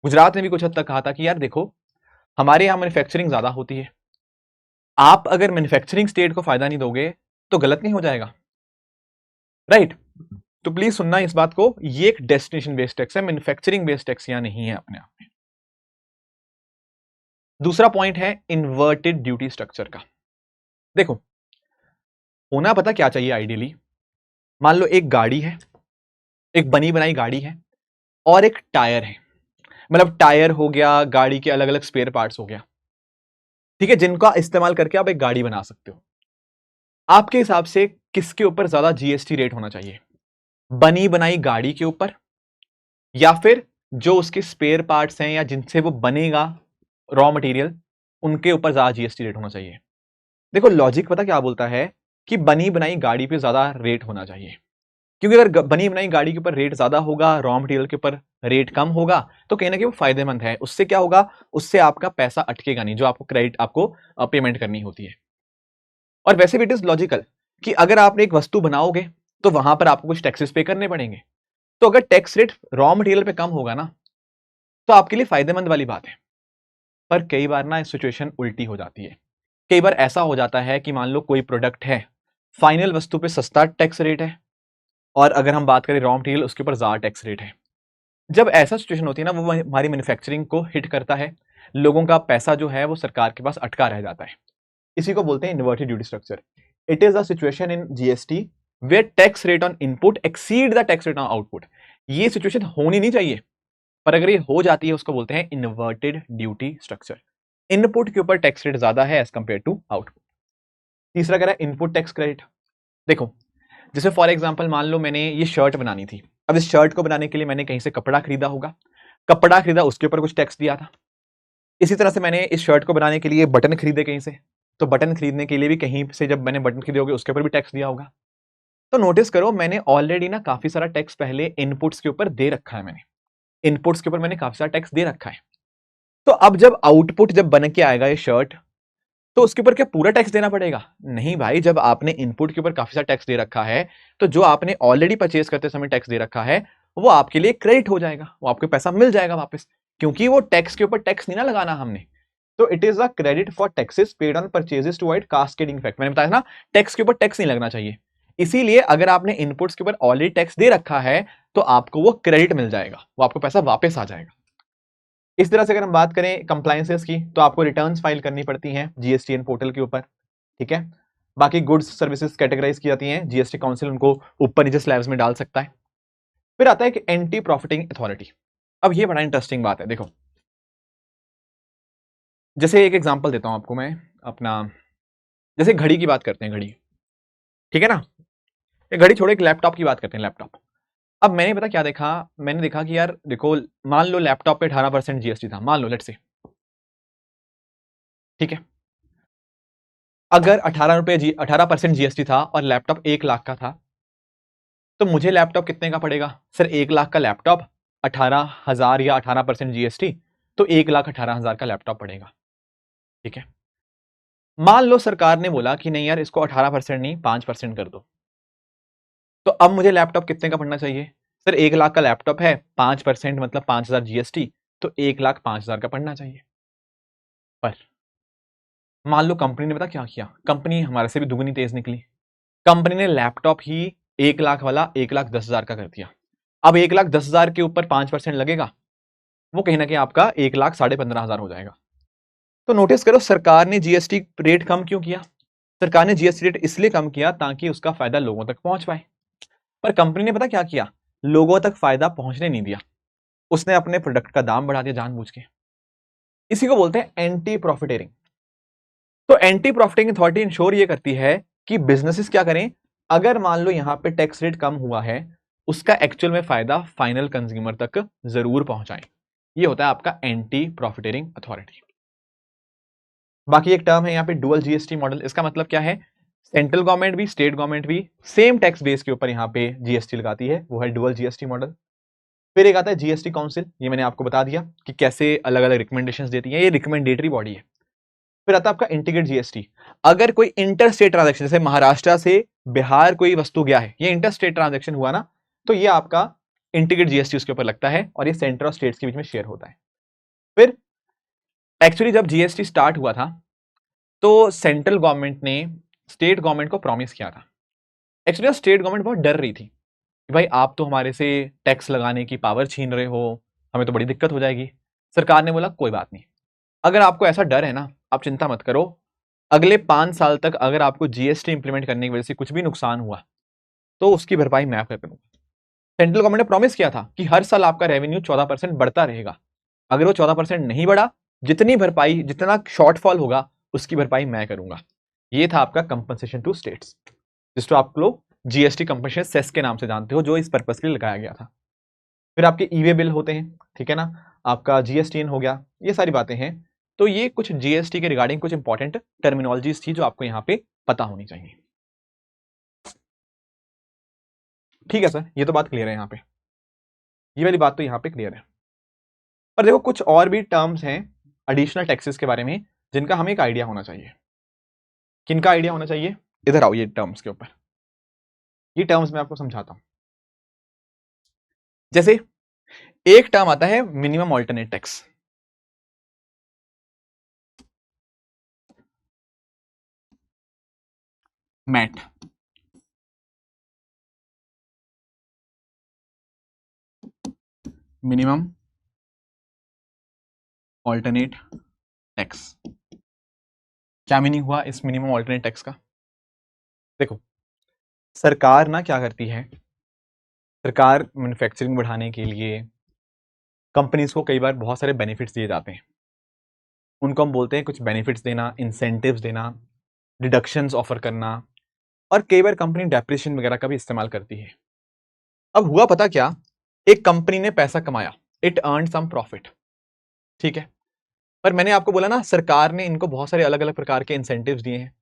गुजरात ने भी कुछ हद तक कहा था कि यार देखो हमारे यहां मैन्युफैक्चरिंग ज्यादा होती है, आप अगर मैन्युफैक्चरिंग स्टेट को फायदा नहीं दोगे तो गलत नहीं हो जाएगा, राइट? तो प्लीज सुनना इस बात को, ये एक डेस्टिनेशन बेस्ड टैक्स है, मैन्युफैक्चरिंग बेस्ड टैक्स यहां नहीं है अपने आप में। दूसरा पॉइंट है इन्वर्टेड ड्यूटी स्ट्रक्चर का। देखो होना पता क्या चाहिए आइडियली, मान लो एक गाड़ी है, एक बनी बनाई गाड़ी है, और एक टायर है, मतलब टायर हो गया, गाड़ी के अलग अलग स्पेयर पार्ट्स हो गया, ठीक है, जिनका इस्तेमाल करके आप एक गाड़ी बना सकते हो। आपके हिसाब से किसके ऊपर ज्यादा जीएसटी रेट होना चाहिए? बनी बनाई गाड़ी के ऊपर, या फिर जो उसके स्पेयर पार्ट्स हैं या जिनसे वो बनेगा रॉ मटेरियल, उनके ऊपर ज्यादा जीएसटी रेट होना चाहिए? देखो लॉजिक पता क्या बोलता है कि बनी बनाई गाड़ी पे ज्यादा रेट होना चाहिए, क्योंकि अगर बनी बनाई गाड़ी के ऊपर रेट ज्यादा होगा, रॉ मटेरियल के ऊपर रेट कम होगा, तो कहीं ना कहीं वो फायदेमंद है। उससे क्या होगा? उससे आपका पैसा अटकेगा नहीं, जो आपको क्रेडिट आपको पेमेंट करनी होती है। और वैसे भी इट इज लॉजिकल कि अगर आपने एक वस्तु बनाओगे तो वहां पर आपको कुछ टैक्सेस पे करने पड़ेंगे, तो अगर टैक्स रेट रॉ मटेरियल पे कम होगा ना, तो आपके लिए फायदेमंद वाली बात है। पर कई बार ना सिचुएशन उल्टी हो जाती है। कई बार ऐसा हो जाता है कि मान लो कोई प्रोडक्ट है, फाइनल वस्तु पे सस्ता टैक्स रेट है, और अगर हम बात करें रॉ मटेरियल उसके ऊपर ज्यादा टैक्स रेट है। जब ऐसा सिचुएशन होती है ना, वो हमारी मैन्युफैक्चरिंग को हिट करता है, लोगों का पैसा जो है वो सरकार के पास अटका रह जाता है। इसी को बोलते हैं inverted duty structure. It is a situation in GST where tax rate on input exceed the tax rate on output. ये सिचुएशन होनी नहीं चाहिए, पर अगर ये हो जाती है उसको बोलते हैं इन्वर्टेड ड्यूटी स्ट्रक्चर। इनपुट के ऊपर टैक्स रेट ज्यादा है एज कंपेयर टू आउटपुट। तीसरा कह रहा है इनपुट टैक्स क्रेडिट। देखो जैसे फॉर एग्जांपल मान लो मैंने ये शर्ट बनानी थी, अब इस शर्ट को बनाने के लिए मैंने कहीं से कपड़ा खरीदा होगा, कपड़ा खरीदा उसके ऊपर कुछ टैक्स दिया था। इसी तरह से मैंने इस शर्ट को बनाने के लिए बटन खरीदे कहीं से, तो बटन खरीदने के लिए भी कहीं से जब मैंने बटन खरीदे होंगे उसके ऊपर भी टैक्स दिया होगा। तो नोटिस करो मैंने ऑलरेडी ना काफी सारा टैक्स पहले इनपुट्स के ऊपर दे रखा है, मैंने इनपुट्स के ऊपर मैंने काफी सारा टैक्स दे रखा है। तो अब जब आउटपुट जब बन के आएगा ये शर्ट, तो उसके ऊपर क्या पूरा टैक्स देना पड़ेगा? नहीं भाई, जब आपने इनपुट के ऊपर काफी सारा टैक्स दे रखा है, तो जो आपने ऑलरेडी परचेज करते समय टैक्स दे रखा है वो आपके लिए क्रेडिट हो जाएगा, वो आपको पैसा मिल जाएगा वापस, क्योंकि वो टैक्स के ऊपर टैक्स नहीं ना लगाना हमने। तो it is a credit for taxes paid on purchases to avoid cascading effect. मैंने बताया ना टैक्स के ऊपर टैक्स नहीं लगना चाहिए, इसीलिए अगर आपने इनपुट्स के ऊपर ऑलरेडी टैक्स दे रखा है तो आपको वो क्रेडिट मिल जाएगा, वो आपको पैसा वापस आ जाएगा। इस तरह से अगर हम बात करें कंप्लायंसेस की, तो आपको रिटर्न्स फाइल करनी पड़ती हैं जीएसटीएन पोर्टल के ऊपर, ठीक है। बाकी गुड्स सर्विसेज कैटेगराइज की जाती हैं, जीएसटी काउंसिल उनको ऊपर नीचे स्लैब्स में डाल सकता है। फिर आता है कि एंटी प्रॉफिटिंग अथॉरिटी। अब ये बड़ा इंटरेस्टिंग बात है, देखो जैसे एक एग्जांपल देता हूं आपको मैं अपना, जैसे घड़ी की बात करते हैं, घड़ी, ठीक है ना, ये घड़ी छोड़ो, एक लैपटॉप की बात करते हैं, लैपटॉप। अब मैंने पता क्या देखा, मैंने देखा कि यार देखो, मान लो लैपटॉप पे 18% जीएसटी था, मान लो, लेट्स से, ठीक है। अगर 18% जीएसटी था और लैपटॉप 1 लाख का था, तो मुझे लैपटॉप कितने का पड़ेगा सर? 1 लाख का लैपटॉप, 18,000 या 18% जीएसटी, तो 1,18,000 का लैपटॉप पड़ेगा, ठीक है। मान लो सरकार ने बोला कि नहीं यार, इसको 18% नहीं 5% कर दो, तो अब मुझे लैपटॉप कितने का पड़ना चाहिए सर? 1 लाख का लैपटॉप है, 5% मतलब 5,000 जीएसटी, तो 1,05,000 का पड़ना चाहिए। पर मान लो कंपनी ने पता क्या किया, कंपनी हमारे से भी दुगनी तेज निकली, कंपनी ने लैपटॉप ही 1 लाख वाला 1,10,000 का कर दिया। अब 1,10,000 के ऊपर 5% लगेगा, वो कहीं ना कहीं आपका 1,15,500 हो जाएगा। तो नोटिस करो, सरकार ने जीएसटी रेट कम क्यों किया? सरकार ने जीएसटी रेट इसलिए कम किया ताकि उसका फायदा लोगों तक पहुंच पाए। पर कंपनी ने पता क्या किया, लोगों तक फायदा पहुंचने नहीं दिया, उसने अपने प्रोडक्ट का दाम बढ़ा दिया जानबूझ के। इसी को बोलते हैं एंटी प्रॉफिटेरिंग। तो एंटी प्रॉफिटिंग अथॉरिटी इंश्योर ये करती है कि बिजनेसेस क्या करें, अगर मान लो यहां पे टैक्स रेट कम हुआ है, उसका एक्चुअल में फायदा फाइनल कंज्यूमर तक जरूर पहुंचाएं। ये होता है आपका एंटी प्रॉफिटेरिंग अथॉरिटी। बाकी एक टर्म है यहाँ पे डुअल जीएसटी मॉडल। इसका मतलब क्या है, सेंट्रल गवर्नमेंट भी स्टेट गवर्नमेंट भी सेम टैक्स बेस के ऊपर यहाँ पे जीएसटी लगाती है, वो है डुअल जीएसटी मॉडल। फिर एक आता है जीएसटी काउंसिल, ये मैंने आपको बता दिया कि कैसे अलग अलग रिकमेंडेशंस देती है, ये रिकमेंडेटरी बॉडी है। फिर आता है आपका इंटीग्रेट जीएसटी। अगर कोई इंटर स्टेट ट्रांजेक्शन, जैसे महाराष्ट्र से बिहार कोई वस्तु गया है, ये इंटर स्टेट ट्रांजेक्शन हुआ ना, तो ये आपका इंटीग्रेट जीएसटी उसके ऊपर लगता है और ये सेंटर और स्टेट्स के बीच में शेयर होता है। फिर एक्चुअली जब जीएसटी स्टार्ट हुआ था, तो सेंट्रल गवर्नमेंट ने स्टेट गवर्नमेंट को प्रॉमिस किया था। एक्चुअली स्टेट गवर्नमेंट बहुत डर रही थी कि भाई आप तो हमारे से टैक्स लगाने की पावर छीन रहे हो, हमें तो बड़ी दिक्कत हो जाएगी। सरकार ने बोला कोई बात नहीं, अगर आपको ऐसा डर है ना, आप चिंता मत करो, अगले 5 साल तक अगर आपको जीएसटी इंप्लीमेंट करने की वजह से कुछ भी नुकसान हुआ, तो उसकी भरपाई मैं कर दूंगा। सेंट्रल गवर्नमेंट ने प्रॉमिस किया था कि हर साल आपका रेवेन्यू 14% बढ़ता रहेगा। अगर वो 14% नहीं बढ़ा, जितनी भरपाई, जितना शॉर्टफॉल होगा, उसकी भरपाई मैं करूंगा। ये था आपका कंपनसेशन टू स्टेट्स, जिसको आप लोग जीएसटी कंपनसेशन सेस के नाम से जानते हो, जो इस पर्पस के लिए लगाया गया था। फिर आपके ई वे बिल होते हैं, ठीक है ना, आपका जीएसटीएन हो गया, ये सारी बातें हैं। तो ये कुछ जीएसटी के रिगार्डिंग कुछ इंपॉर्टेंट टर्मिनोलॉजीज थी जो आपको यहाँ पे पता होनी चाहिए। ठीक है सर, ये तो बात क्लियर है यहाँ पे, ये वाली बात तो यहाँ पे क्लियर है। पर देखो कुछ और भी टर्म्स हैं एडिशनल टैक्सेस के बारे में, जिनका हमें एक आइडिया होना चाहिए। किनका आइडिया होना चाहिए? इधर आओ, ये टर्म्स के ऊपर, ये टर्म्स मैं आपको समझाता हूं। जैसे एक टर्म आता है minimum alternate tax, MAT. Minimum alternate tax, क्या मीनिंग हुआ इस मिनिमम ऑल्टरनेट टैक्स का? देखो, सरकार ना क्या करती है, सरकार मैन्युफैक्चरिंग बढ़ाने के लिए कंपनीज को कई बार बहुत सारे बेनिफिट्स दिए जाते हैं, उनको हम बोलते हैं कुछ बेनिफिट्स देना, इंसेंटिव्स देना, डिडक्शंस ऑफर करना, और कई बार कंपनी डेप्रिसिएशन वगैरह का भी इस्तेमाल करती है। अब हुआ पता क्या, एक कंपनी ने पैसा कमाया, इट अर्न सम प्रॉफिट, ठीक है, पर मैंने आपको बोला ना सरकार ने इनको बहुत सारे अलग अलग प्रकार के इंसेंटिव्स दिए हैं,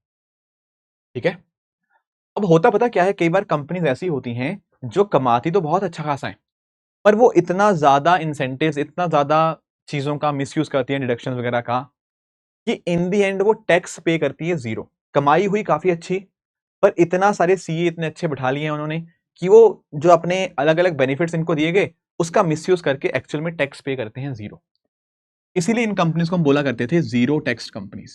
ठीक है। अब होता पता क्या है, कई बार कंपनीज ऐसी होती हैं जो कमाती तो बहुत अच्छा खासा है, पर वो इतना ज्यादा इंसेंटिव्स, इतना ज्यादा चीजों का मिसयूज करती है, डिडक्शन वगैरह का, कि इन दी एंड वो टैक्स पे करती है जीरो। कमाई हुई काफी अच्छी, पर इतना सारे सीए इतने अच्छे बैठा लिए हैं उन्होंने कि वो जो अपने अलग अलग बेनिफिट्स इनको दिए गए, उसका मिसयूज करके एक्चुअल में टैक्स पे करते हैं जीरो। इसीलिए इन कंपनीज को हम बोला करते थे जीरो टैक्स कंपनीज।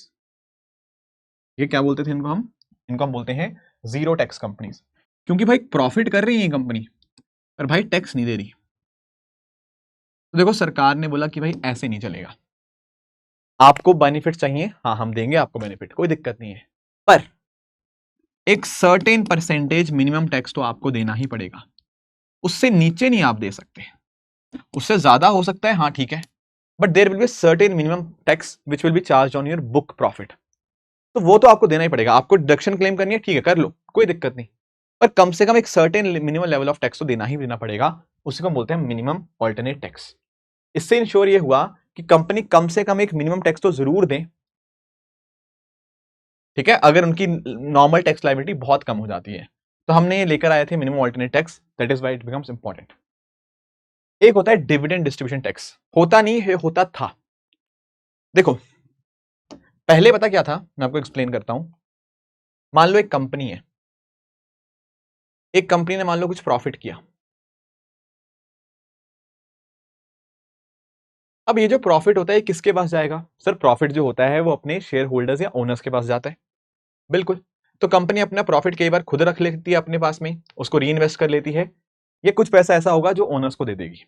ये क्या बोलते थे इनको हम? इनको हम बोलते हैं जीरो टैक्स कंपनीज, क्योंकि भाई प्रॉफिट कर रही है कंपनी, पर भाई टैक्स नहीं दे रही। तो देखो सरकार ने बोला कि भाई ऐसे नहीं चलेगा, आपको बेनिफिट चाहिए, हाँ हम देंगे आपको बेनिफिट, कोई दिक्कत नहीं है, पर एक सर्टेन परसेंटेज मिनिमम टैक्स तो आपको देना ही पड़ेगा, उससे नीचे नहीं आप दे सकते। उससे ज्यादा हो सकता है, हाँ ठीक है, but there will be certain minimum tax which will be charge on your book profit. तो वो तो आपको देना ही पड़ेगा। आपको डिडक्शन क्लेम करनी है, ठीक है कर लो, कोई दिक्कत नहीं, पर कम से कम एक certain minimum level of tax तो देना ही देना पड़ेगा। उसी को बोलते हैं मिनिमम ऑल्टरनेट टैक्स। इससे इंश्योर ये हुआ कि कंपनी कम से कम एक मिनिमम टैक्स तो जरूर दें, ठीक है, अगर उनकी नॉर्मल टैक्स लायबिलिटी बहुत कम हो जाती है। तो हमने ये लेकर आए थे minimum alternate tax, that is why it becomes important. एक होता है डिविडेंड डिस्ट्रीब्यूशन टैक्स, होता नहीं है, होता था। देखो पहले पता क्या था, मैं आपको एक्सप्लेन करता हूं। मान लो एक कंपनी है, एक कंपनी ने मान लो कुछ प्रॉफिट किया। अब ये जो प्रॉफिट होता है किसके पास जाएगा? सर प्रॉफिट जो होता है वो अपने शेयर होल्डर्स या ओनर्स के पास जाता है। बिल्कुल। तो कंपनी अपना प्रॉफिट कई बार खुद रख लेती है अपने पास में, उसको री इन्वेस्ट कर लेती है, ये कुछ पैसा ऐसा होगा जो ओनर्स को दे देगी।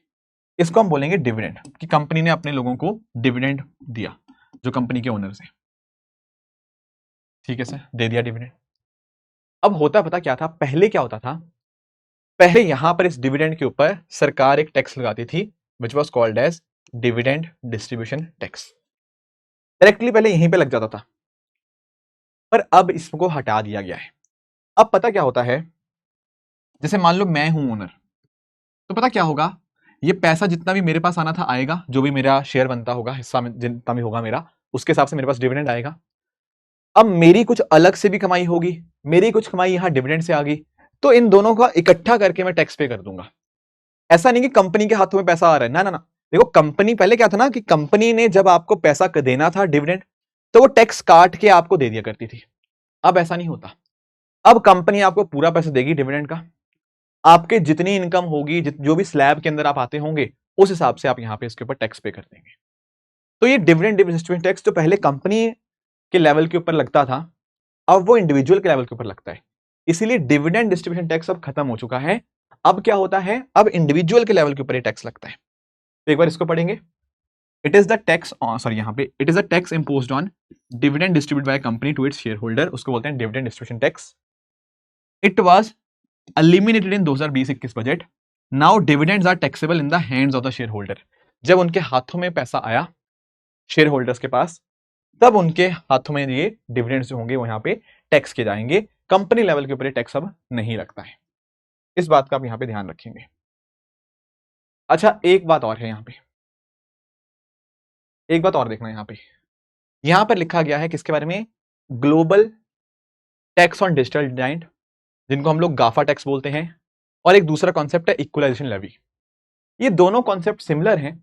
इसको हम बोलेंगे डिविडेंड, कि कंपनी ने अपने लोगों को डिविडेंड दिया, जो कंपनी के ओनर्स हैं। ठीक है सर, दे दिया डिविडेंड। अब होता पता क्या था, पहले क्या होता था, पहले यहां पर इस डिविडेंड के ऊपर सरकार एक टैक्स लगाती थी which was called as dividend distribution tax. Directly पहले यहीं पे लग जाता था, पर अब इसको हटा दिया गया है। अब पता क्या होता है, जैसे मान लो मैं हूं ओनर, तो पता क्या होगा, ये पैसा जितना भी मेरे पास आना था आएगा, जो भी मेरा शेयर बनता होगा, हिस्सा में जितना भी होगा मेरा, उसके हिसाब से मेरे पास डिविडेंड आएगा। अब मेरी कुछ अलग से भी कमाई होगी, मेरी कुछ कमाई यहां डिविडेंड से आ गई, तो इन दोनों का इकट्ठा करके मैं टैक्स पे कर दूंगा। ऐसा नहीं कि कंपनी के हाथों में पैसा आ रहा है, ना ना ना। देखो कंपनी पहले क्या था ना, कि कंपनी ने जब आपको पैसा देना था डिविडेंड, तो वो टैक्स काट के आपको दे दिया करती थी। अब ऐसा नहीं होता, अब कंपनी आपको पूरा पैसा देगी डिविडेंड का, आपके जितनी इनकम होगी, जो भी स्लैब के अंदर आप आते होंगे, उस हिसाब से आप यहां पे इसके ऊपर टैक्स पे कर देंगे। तो ये डिविडेंड डिस्ट्रीब्यूशन टैक्स जो पहले कंपनी के लेवल के ऊपर लगता था, अब वो इंडिविजुअल के लेवल के ऊपर लगता है। इसीलिए डिविडेंड डिस्ट्रीब्यूशन टैक्स अब खत्म हो चुका है। अब क्या होता है, अब इंडिविजुअल के लेवल के ऊपर ये टैक्स लगता है। तो एक बार इसको पढ़ेंगे। It is the tax on, sorry यहाँ पे, it is a tax imposed on dividend distribute by company to its share holder, उसको बोलते हैं dividend distribution tax. It was eliminated in 2020-21 budget. Now dividends are taxable in the hands of the share holder. जब उनके हाथों में पैसा आया share holders के पास, तब उनके हाथों में ये डिविडेंड्स जो होंगे वो यहाँ पे टैक्स किए जाएंगे। कंपनी लेवल के ऊपर ये टैक्स अब नहीं लगता है। इस बात का आप यहाँ पे ध्यान रखेंगे। अच्छा एक बात और है यहाँ पे, एक बात और देखना, यहाँ पर लिखा गया है किसके बारे में, global tax on digital giant, जिनको हम लोग गाफा टैक्स बोलते हैं, और एक दूसरा कॉन्सेप्ट है इक्वलाइजेशन लेवी। ये दोनों कॉन्सेप्ट सिमिलर हैं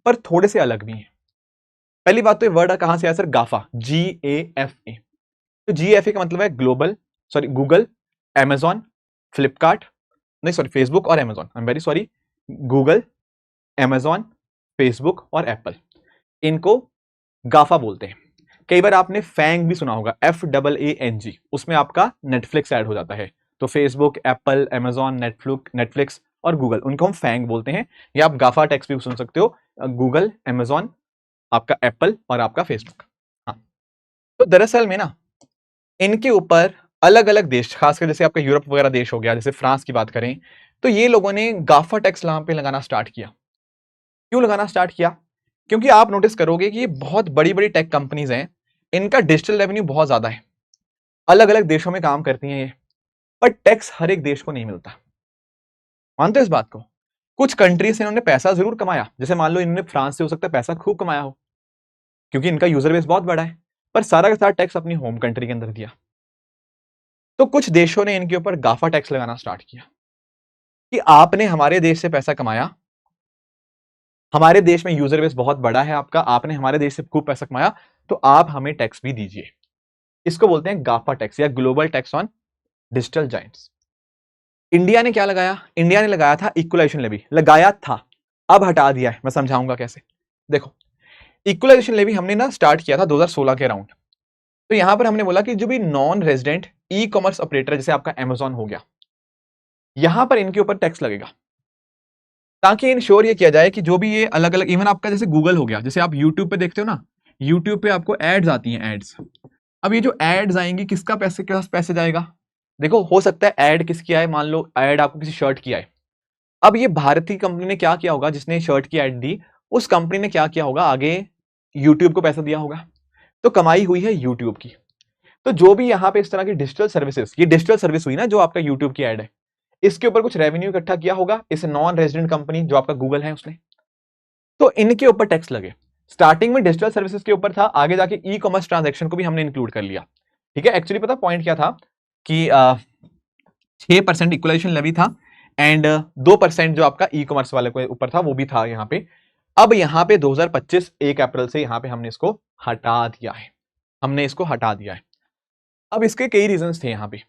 पर थोड़े से अलग भी हैं। पहली बात तो ये वर्ड कहां से आया सर, गाफा, GAFA। तो GAFA का मतलब है global, sorry Google, Amazon, Flipkart, नहीं सॉरी फेसबुक और Amazon, I am very sorry, Google, Amazon, Facebook और एप्पल, इनको गाफा बोलते हैं। कई बार आपने फैंग भी सुना होगा, FAANG, उसमें आपका नेटफ्लिक्स ऐड हो जाता है। तो फेसबुक, एप्पल, अमेजॉन, नेटफ्लिक्स और गूगल, उनको हम फैंग बोलते हैं। या आप गाफा टैक्स भी सुन सकते हो, गूगल, अमेजॉन, आपका एप्पल और आपका फेसबुक। हाँ, तो दरअसल में ना इनके ऊपर अलग अलग देश, खासकर जैसे आपका यूरोप वगैरह देश हो गया, जैसे फ्रांस की बात करें, तो ये लोगों ने गाफा टैक्स यहाँ पे लगाना स्टार्ट किया। क्यों लगाना स्टार्ट किया? क्योंकि आप नोटिस करोगे कि ये बहुत बड़ी बड़ी टेक कंपनीज हैं, इनका डिजिटल रेवेन्यू बहुत ज्यादा है, अलग अलग देशों में काम करती हैं ये, पर टैक्स हर एक देश को नहीं मिलता। मानते हो इस बात को? कुछ कंट्रीज से इन्होंने पैसा जरूर कमाया, जैसे मान लो इन्होंने फ्रांस से हो सकता है पैसा खूब कमाया हो, क्योंकि इनका यूजर बेस बहुत बड़ा है, पर सारा का सारा टैक्स अपनी होम कंट्री के अंदर दिया। तो कुछ देशों ने इनके ऊपर गाफा टैक्स लगाना स्टार्ट किया कि आपने हमारे देश से पैसा कमाया, हमारे देश में यूजर बेस बहुत बड़ा है आपका, आपने हमारे देश से खूब पैसा कमाया, तो आप हमें टैक्स भी दीजिए। इसको बोलते हैं गाफा टैक्स या global tax on digital giants. India ने क्या लगाया? इंडिया ने लगाया था इक्वलाइजेशन लेवी, लगाया था, अब हटा दिया है। मैं समझाऊंगा कैसे। देखो इक्वलाइजेशन लेवी हमने ना स्टार्ट किया था 2016 के अराउंड। तो यहां पर हमने बोला कि जो भी non resident e commerce operator, जैसे आपका अमेजॉन हो गया, यहां पर इनके ऊपर टैक्स लगेगा, ताकि इंश्योर ये किया जाए कि जो भी ये अलग अलग, इवन आपका जैसे गूगल हो गया, जैसे आप यूट्यूब पे देखते हो ना, यूट्यूब पे आपको एड्स आती हैं, एड्स। अब ये जो एड्स आएंगी, किसका पैसे के पास पैसे जाएगा? देखो हो सकता है ऐड किसकी आए, मान लो ऐड आपको किसी शर्ट की आए, अब ये भारतीय कंपनी ने क्या किया होगा, जिसने शर्ट की ऐड दी, उस कंपनी ने क्या किया होगा, आगे यूट्यूब को पैसा दिया होगा, तो कमाई हुई है यूट्यूब की। तो जो भी यहाँ पे इस तरह की डिजिटल सर्विसेज, ये डिजिटल सर्विस हुई ना जो आपका यूट्यूब की ऐड है, इसके ऊपर कुछ रेवेन्यू इकट्ठा किया होगा इस नॉन रेजिडेंट कंपनी जो आपका गूगल है उसने, तो इनके ऊपर टैक्स लगे। स्टार्टिंग में डिजिटल सर्विसेज के ऊपर था, आगे जाके ई कॉमर्स ट्रांजेक्शन को भी हमने इंक्लूड कर लिया। ठीक है, एक्चुअली पता पॉइंट क्या था कि 6% इक्वलाइजेशन लेवी था एंड 2% जो आपका ई कॉमर्स वाले के ऊपर था वो भी था यहाँ पे। अब यहाँ पे 2025 1 अप्रैल से यहाँ पे हमने इसको हटा दिया है, हमने इसको हटा दिया है। अब इसके कई रीजंस थे यहाँ पे।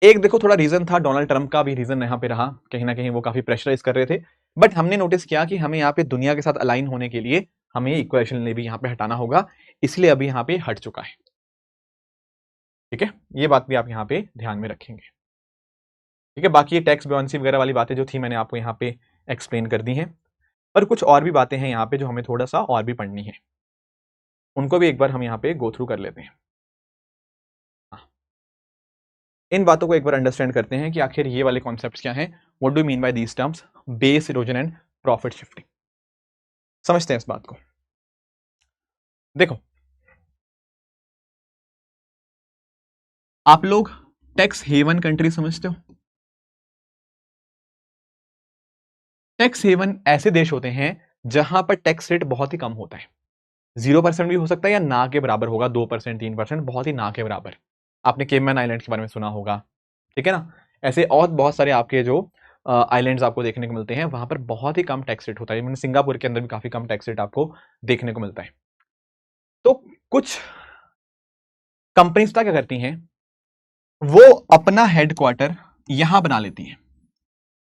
एक देखो थोड़ा रीजन था डोनाल्ड ट्रंप का भी रीजन यहाँ पे रहा, कहीं ना कहीं वो काफी प्रेशराइज कर रहे थे, बट हमने नोटिस किया कि हमें यहाँ पे दुनिया के साथ अलाइन होने के लिए हमें इक्वेशन लेवी यहाँ पे हटाना होगा, इसलिए अभी यहाँ पे हट चुका है। ठीक है, ये बात भी आप यहाँ पे ध्यान में रखेंगे। ठीक है, बाकी ये टैक्स ब्योंसी वगैरह वाली बातें जो थी मैंने आपको यहाँ पे एक्सप्लेन कर दी हैं, पर कुछ और भी बातें हैं यहाँ पे जो हमें थोड़ा सा और भी पढ़नी है, उनको भी एक बार हम यहाँ पे गो थ्रू कर लेते हैं। इन बातों को एक बार अंडरस्टैंड करते हैं कि आखिर ये वाले कॉन्सेप्ट्स क्या हैं, what do mean by these terms, base erosion and profit shifting. समझते हैं इस बात को। देखो आप लोग टैक्स हेवन कंट्री समझते हो? टैक्स हेवन ऐसे देश होते हैं जहां पर टैक्स रेट बहुत ही कम होता है, 0% भी हो सकता है या ना के बराबर होगा, 2% 3%, बहुत ही ना के बराबर। आपने केमैन आइलैंड के बारे में सुना होगा, ठीक है ना, ऐसे और बहुत सारे आपके जो आइलैंड्स आपको देखने को मिलते हैं, वहां पर बहुत ही कम टैक्स रेट होता है। सिंगापुर के अंदर भी काफी कम टैक्स रेट आपको देखने को मिलता है। तो कुछ कंपनीज क्या करती हैं, वो अपना हेडक्वार्टर यहां बना लेती हैं।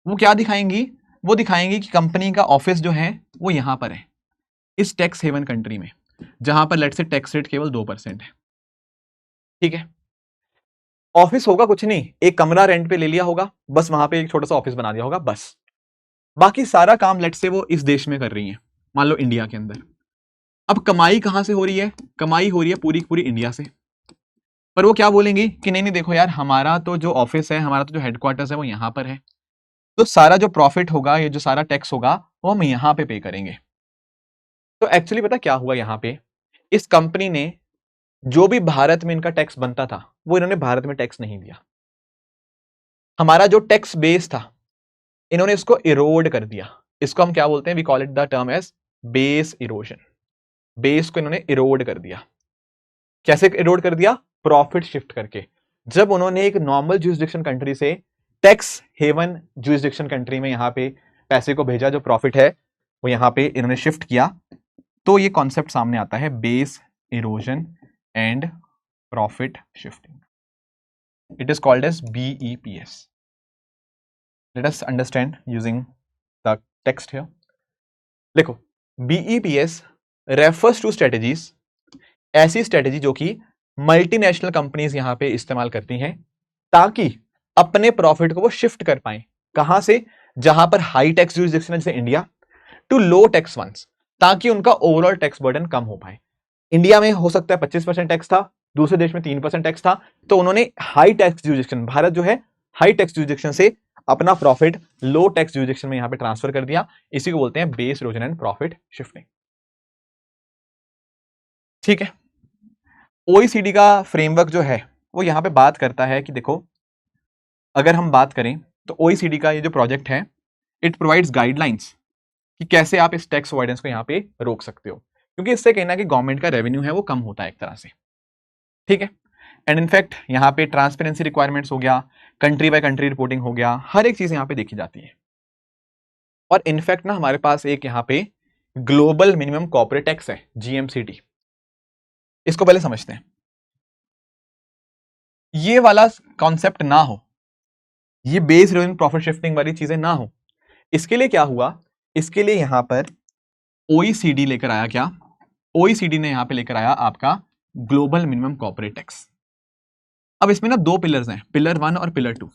वो क्या दिखाएंगी, वो दिखाएंगी कि कंपनी का ऑफिस जो है वो यहां पर है, इस टैक्स हेवन कंट्री में, जहां पर लेट से टैक्स रेट केवल 2% है। ठीक है, ऑफिस होगा कुछ नहीं, एक कमरा रेंट पे ले लिया होगा, बस वहां पे एक छोटा सा ऑफिस बना दिया होगा बस, बाकी सारा काम लेट से वो इस देश में कर रही है, मान लो इंडिया के अंदर। अब कमाई कहां से हो रही है, कमाई हो रही है पूरी पूरी इंडिया से। पर वो क्या बोलेंगे कि नहीं नहीं देखो यार, हमारा तो जो ऑफिस है, हमारा तो जो हेडक्वार्टर्स है वो यहां पर है, तो सारा जो प्रॉफिट होगा, ये जो सारा टैक्स होगा वो हम यहां पे करेंगे। तो एक्चुअली पता क्या हुआ, यहां पे इस कंपनी ने जो भी भारत में इनका टैक्स बनता था वो इन्होंने भारत में टैक्स नहीं दिया। हमारा जो टैक्स बेस था इन्होंने इसको इरोड कर दिया। इसको हम क्या बोलते हैं, we call it the term as base erosion. Base को इन्होंने इरोड कर दिया। कैसे इरोड कर दिया, प्रॉफिट शिफ्ट करके। जब उन्होंने एक नॉर्मल ज्यूरिसडिक्शन कंट्री से टैक्स हेवन ज्यूरिसडिक्शन कंट्री में यहां पे पैसे को भेजा, जो प्रॉफिट है वो यहां पे इन्होंने शिफ्ट किया, तो ये कॉन्सेप्ट सामने आता है, base erosion and profit shifting. It is called as BEPS. Let us understand using the text here. देखो, BEPS refers to strategies, ऐसी स्ट्रेटेजी जो कि मल्टीनेशनल कंपनीज यहां पे इस्तेमाल करती हैं ताकि अपने प्रॉफिट को वो शिफ्ट कर पाए। कहां से, जहां पर हाई टैक्स ज्यूरिसडिक्शन है जैसे India, to low tax ones, ताकि उनका ओवरऑल टैक्स बर्डन कम हो पाए। इंडिया में हो सकता है 25% टैक्स था, दूसरे देश में 3% टैक्स था, तो उन्होंने हाई टैक्स ज्यूरिसडिक्शन, भारत जो है हाई टैक्स ज्यूरिसडिक्शन से अपना प्रॉफिट लो टैक्स ज्यूरिसडिक्शन में यहां पे ट्रांसफर कर दिया। इसी को बोलते हैं base erosion and profit shifting. ठीक है, OECD का फ्रेमवर्क जो है वो यहां पे बात करता है कि देखो, अगर हम बात करें तो OECD का ये जो प्रोजेक्ट है, इट प्रोवाइड्स गाइडलाइंस कि कैसे आप इस टैक्स अवॉइडेंस को यहां पे रोक सकते हो, क्योंकि इससे कहना कि गवर्नमेंट का रेवेन्यू है वो कम होता है एक तरह से। ठीक है, एंड इनफैक्ट यहाँ पे ट्रांसपेरेंसी रिक्वायरमेंट्स हो गया, कंट्री बाय कंट्री रिपोर्टिंग हो गया, हर एक चीज यहाँ पे देखी जाती है। और इनफैक्ट ना हमारे पास एक यहाँ पे ग्लोबल मिनिमम कॉर्पोरेट टैक्स है, GMCT। इसको पहले समझते हैं। ये वाला कॉन्सेप्ट ना हो, ये बेस इरोजन प्रॉफिट शिफ्टिंग वाली चीजें ना हो, इसके लिए क्या हुआ, इसके लिए यहां पर OECD लेकर आया, क्या OECD ने यहां पे लेकर आया आपका ग्लोबल मिनिमम कॉर्पोरेट टैक्स। अब इसमें ना 2 पिलर्स हैं, पिलर 1 और पिलर 2।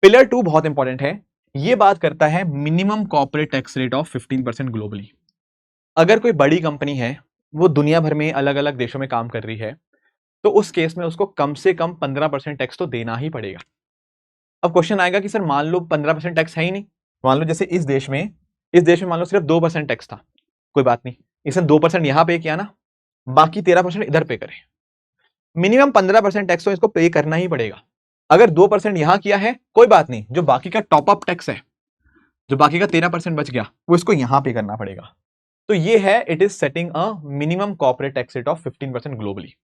पिलर 2 बहुत इंपॉर्टेंट है, ये बात करता है minimum corporate tax rate of 15% globally. अगर कोई बड़ी कंपनी है, वो दुनिया भर में अलग अलग देशों में काम कर रही है, तो उस केस में उसको कम से कम 15% टैक्स तो देना ही पड़ेगा। अब क्वेश्चन आएगा कि सर मान लो 15% टैक्स है ही नहीं, मान लो जैसे इस देश में इस देश में मान लो सिर्फ 2% टैक्स था, कोई बात नहीं, इसने 2% यहां पे किया ना, बाकी 13% इधर पे करे। मिनिमम 15% टैक्स तो इसको पे करना ही पड़ेगा। अगर 2% यहां किया है कोई बात नहीं, जो बाकी का टॉप अप टैक्स है, जो बाकी का 13% बच गया, वो इसको यहां पे करना पड़ेगा। तो ये है, it is setting a minimum corporate tax rate of 15% globally.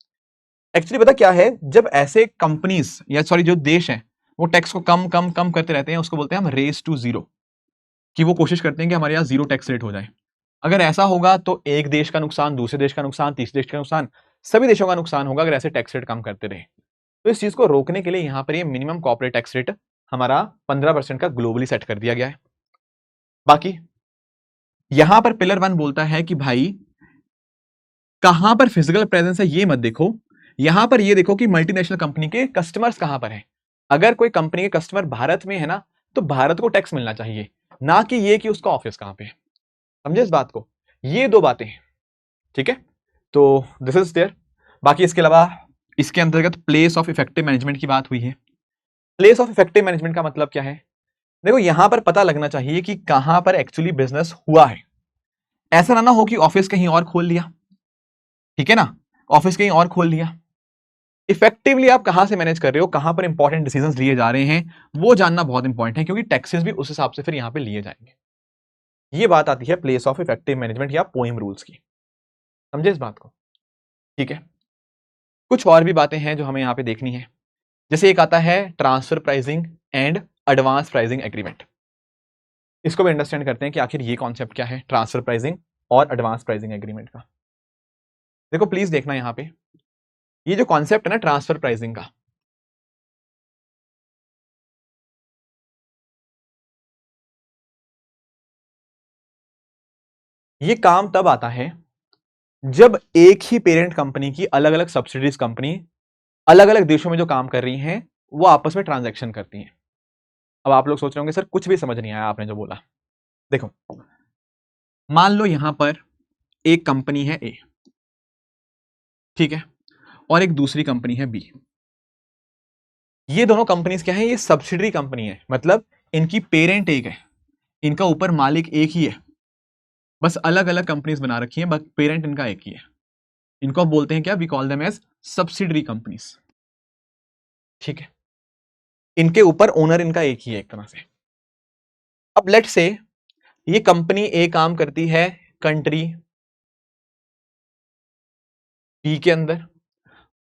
Actually पता क्या है, जब ऐसे कंपनीज या सॉरी जो देश हैं वो टैक्स को कम कम कम करते रहते हैं, उसको बोलते हैं हम रेस टू जीरो, कि वो कोशिश करते हैं कि हमारे यहाँ जीरो टैक्स रेट हो जाए। अगर ऐसा होगा तो एक देश का नुकसान, दूसरे देश का नुकसान, तीसरे देश का नुकसान, सभी देशों का नुकसान होगा अगर ऐसे टैक्स रेट कम करते रहे। तो इस चीज को रोकने के लिए यहाँ पर ये मिनिमम कॉर्पोरेट टैक्स रेट हमारा 15% का ग्लोबली सेट कर दिया गया है। बाकी यहां पर पिलर 1 बोलता है कि भाई कहां पर फिजिकल प्रेजेंस है ये मत देखो, यहां पर ये देखो कि मल्टीनेशनल कंपनी के कस्टमर्स कहां पर हैं। अगर कोई कंपनी के कस्टमर भारत में है ना, तो भारत को टैक्स मिलना चाहिए, ना कि ये कि उसका ऑफिस कहां पे है। समझे इस बात को? ये दो बातें, ठीक है? तो दिस इज देयर। बाकी इसके अलावा इसके अंतर्गत प्लेस ऑफ इफेक्टिव मैनेजमेंट की बात हुई है। प्लेस ऑफ इफेक्टिव मैनेजमेंट का मतलब क्या है? देखो यहां पर पता लगना चाहिए कि कहां पर एक्चुअली बिजनेस हुआ है। ऐसा ना हो कि ऑफिस कहीं और खोल लिया, ठीक है ना, ऑफिस कहीं और खोल लिया। इफेक्टिवली आप कहां से मैनेज कर रहे हो, कहां पर इंपॉर्टेंट डिसीजंस लिए जा रहे हैं, वो जानना बहुत इंपॉर्टेंट है, क्योंकि टैक्सेस भी उस हिसाब से फिर यहां पे लिए जाएंगे। ये बात आती है प्लेस ऑफ इफेक्टिव मैनेजमेंट या पोइम रूल्स की। समझे इस बात को? ठीक है। कुछ और भी बातें हैं जो हमें यहां पे देखनी है। जैसे एक आता है transfer pricing and advance pricing agreement. इसको भी अंडरस्टैंड करते हैं कि आखिर ये कॉन्सेप्ट क्या है ट्रांसफर प्राइसिंग और एडवांस प्राइसिंग एग्रीमेंट का। देखो प्लीज देखना यहां पे, ये जो कॉन्सेप्ट है ना ट्रांसफर प्राइसिंग का, ये काम तब आता है जब एक ही पेरेंट कंपनी की अलग अलग सब्सिडीज कंपनी अलग अलग देशों में जो काम कर रही हैं वो आपस में ट्रांजैक्शन करती हैं। अब आप लोग सोच रहे होंगे सर कुछ भी समझ नहीं आया आपने जो बोला। देखो मान लो यहां पर एक कंपनी है ए, ठीक है, और एक दूसरी कंपनी है बी। ये दोनों कंपनीज क्या है, ये सब्सिडरी कंपनी है, मतलब इनकी पेरेंट एक है, इनका ऊपर मालिक एक ही है, बस अलग अलग कंपनीज बना रखी है, बस पेरेंट इनका एक ही है। इनको आप बोलते हैं क्या, we call them as subsidiary companies, ठीक है। इनके ऊपर ओनर इनका एक ही है एक तरह से। अब लेट से ये कंपनी ए काम करती है कंट्री पी के अंदर,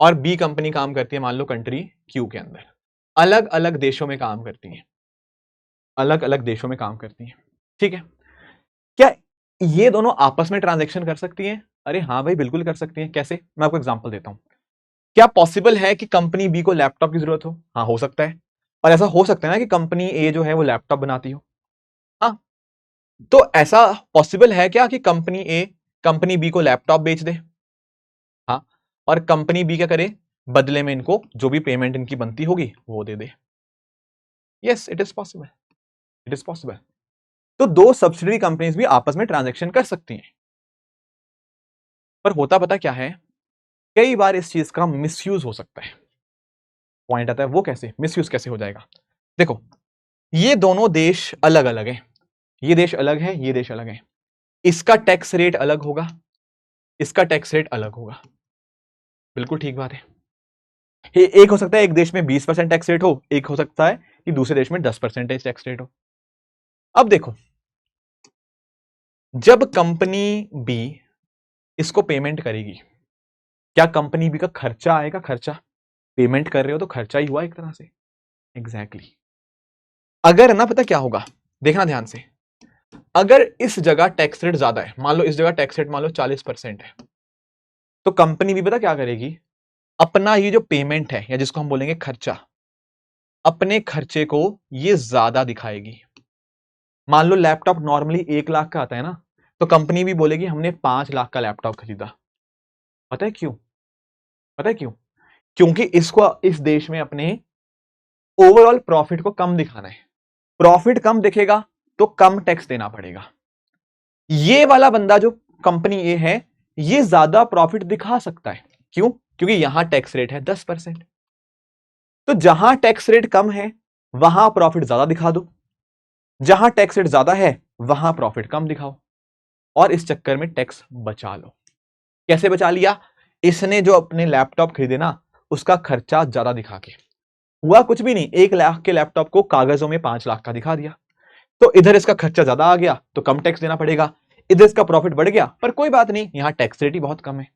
और बी कंपनी काम करती है मान लो कंट्री क्यू के अंदर। अलग अलग देशों में काम करती है, अलग अलग देशों में काम करती है, ठीक है। क्या ये दोनों आपस में ट्रांजैक्शन कर सकती हैं? अरे हाँ भाई बिल्कुल कर सकती हैं। कैसे? मैं आपको एग्जांपल देता हूं। क्या पॉसिबल है कि कंपनी बी को लैपटॉप की जरूरत हो? हाँ हो सकता है। और ऐसा हो सकता है ना कि कंपनी ए जो है वो लैपटॉप बनाती हो। हाँ, तो ऐसा पॉसिबल है क्या कि कंपनी ए कंपनी बी को लैपटॉप बेच दे? हाँ, और कंपनी बी क्या करे, बदले में इनको जो भी पेमेंट इनकी बनती होगी वो दे दे। Yes it is possible, it is possible. तो दो सब्सिडरी कंपनीज भी आपस में ट्रांजैक्शन कर सकती हैं। पर होता पता क्या है, कई बार इस चीज का मिसयूज हो सकता है। पॉइंट आता है वो कैसे मिसयूज कैसे हो जाएगा। देखो ये दोनों देश अलग अलग हैं, ये देश अलग है, ये देश अलग है। इसका टैक्स रेट अलग होगा, इसका टैक्स रेट अलग होगा, बिल्कुल ठीक बात है। एक हो सकता है एक देश में 20% टैक्स रेट हो, एक हो सकता है कि दूसरे देश में 10% टैक्स रेट हो। अब देखो जब कंपनी बी इसको पेमेंट करेगी, क्या कंपनी बी का खर्चा आएगा? खर्चा पेमेंट कर रहे हो तो खर्चा ही हुआ एक तरह से। एग्जैक्टली अगर ना पता क्या होगा, देखना ध्यान से, अगर इस जगह टैक्स रेट ज्यादा है, मान लो इस जगह टैक्स रेट मान लो 40% है, तो कंपनी भी पता क्या करेगी, अपना ये जो पेमेंट है या जिसको हम बोलेंगे खर्चा, अपने खर्चे को ये ज्यादा दिखाएगी। मान लो लैपटॉप नॉर्मली 1 लाख का आता है ना, तो कंपनी भी बोलेगी हमने 5 लाख का लैपटॉप खरीदा। पता है क्यों? पता है क्यों? क्योंकि इसको इस देश में अपने ओवरऑल प्रॉफिट को कम दिखाना है। प्रॉफिट कम दिखेगा तो कम टैक्स देना पड़ेगा। ये वाला बंदा जो कंपनी ए है ये ज्यादा प्रॉफिट दिखा सकता है। क्यों? क्योंकि यहां टैक्स रेट है 10%। तो जहां टैक्स रेट कम है वहां प्रॉफिट ज्यादा दिखा दो, जहां टैक्स रेट ज्यादा है वहां प्रॉफिट कम दिखाओ और इस चक्कर में टैक्स बचा लो। कैसे बचा लिया? इसने जो अपने लैपटॉप खरीदे ना, उसका खर्चा ज्यादा दिखा के, हुआ कुछ भी नहीं, 1 लाख के लैपटॉप को कागजों में 5 लाख का दिखा दिया, तो इधर इसका खर्चा ज्यादा आ गया तो कम टैक्स देना पड़ेगा, इधर इसका प्रॉफिट बढ़ गया पर कोई बात नहीं, यहां टैक्स रेट ही बहुत कम है।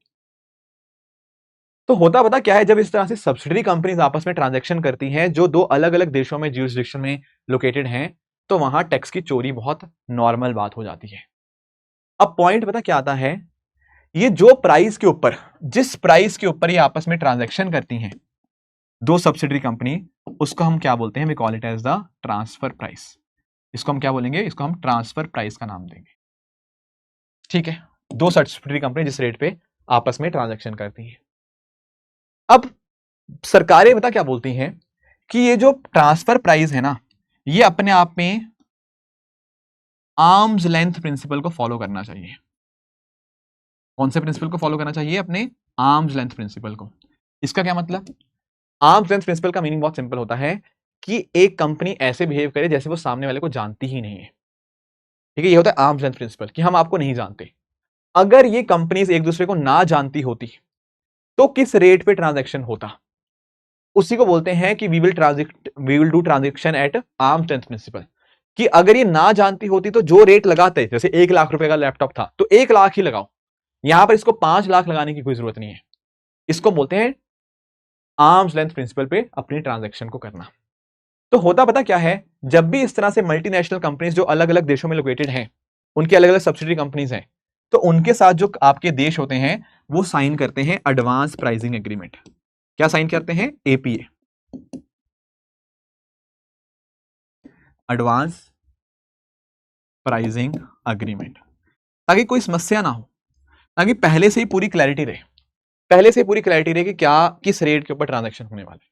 तो होता पता क्या है, जब इस तरह से सब्सिडरी कंपनीज आपस में ट्रांजैक्शन करती हैं जो दो अलग अलग देशों में ज्यूरिसडिक्शन में लोकेटेड हैं, तो वहां टैक्स की चोरी बहुत नॉर्मल बात हो जाती है। अब पॉइंट पता क्या आता है, ये जो प्राइस के ऊपर, जिस प्राइस के ऊपर ये आपस में ट्रांजैक्शन करती हैं दो सब्सिडरी कंपनी, उसको हम क्या बोलते हैं? We call it as the transfer price. इसको हम क्या बोलेंगे? इसको हम ट्रांसफर प्राइस का नाम देंगे। ठीक है, दो सब्सिडरी कंपनी जिस रेट पे आपस में ट्रांजैक्शन करती है। अब सरकारें बता क्या बोलती हैं कि ये जो ट्रांसफर प्राइस है ना, ये अपने आप में आर्म्स लेंथ प्रिंसिपल को फॉलो करना चाहिए। कौन से प्रिंसिपल को फॉलो करना चाहिए? अपने आर्म्स लेंथ प्रिंसिपल को। इसका क्या मतलब? आर्म्स लेंथ प्रिंसिपल का मीनिंग बहुत सिंपल होता है कि एक कंपनी ऐसे बिहेव करे जैसे वो सामने वाले को जानती ही नहीं है। ठीक है, ये होता है आर्म्स लेंथ प्रिंसिपल कि हम आपको नहीं जानते। अगर ये कंपनीज एक दूसरे को ना जानती होती तो किस रेट पे ट्रांजैक्शन होता? उसी को बोलते हैं कि we will do transaction at arms length principle. कि अगर ये ना जानती होती तो जो रेट लगाते, जैसे 1 लाख रुपए का लैपटॉप था तो 1 लाख ही लगाओ, यहां पर इसको 5 लाख लगाने की कोई जरूरत नहीं है। इसको बोलते हैं आर्म्स लेंथ प्रिंसिपल पे अपनी ट्रांजैक्शन को करना। तो होता पता क्या है, जब भी इस तरह से मल्टीनेशनल कंपनीज जो अलग अलग देशों में लोकेटेड हैं, उनकी अलग अलग सब्सिडरी कंपनीज हैं, तो उनके साथ जो आपके देश होते हैं वो साइन करते हैं एडवांस प्राइसिंग एग्रीमेंट। क्या साइन करते हैं? एपीए, एडवांस प्राइसिंग एग्रीमेंट, ताकि कोई समस्या ना हो, ताकि पहले से ही पूरी क्लैरिटी रहे, पहले से पूरी क्लैरिटी रहे कि क्या किस रेट के ऊपर ट्रांजैक्शन होने वाले।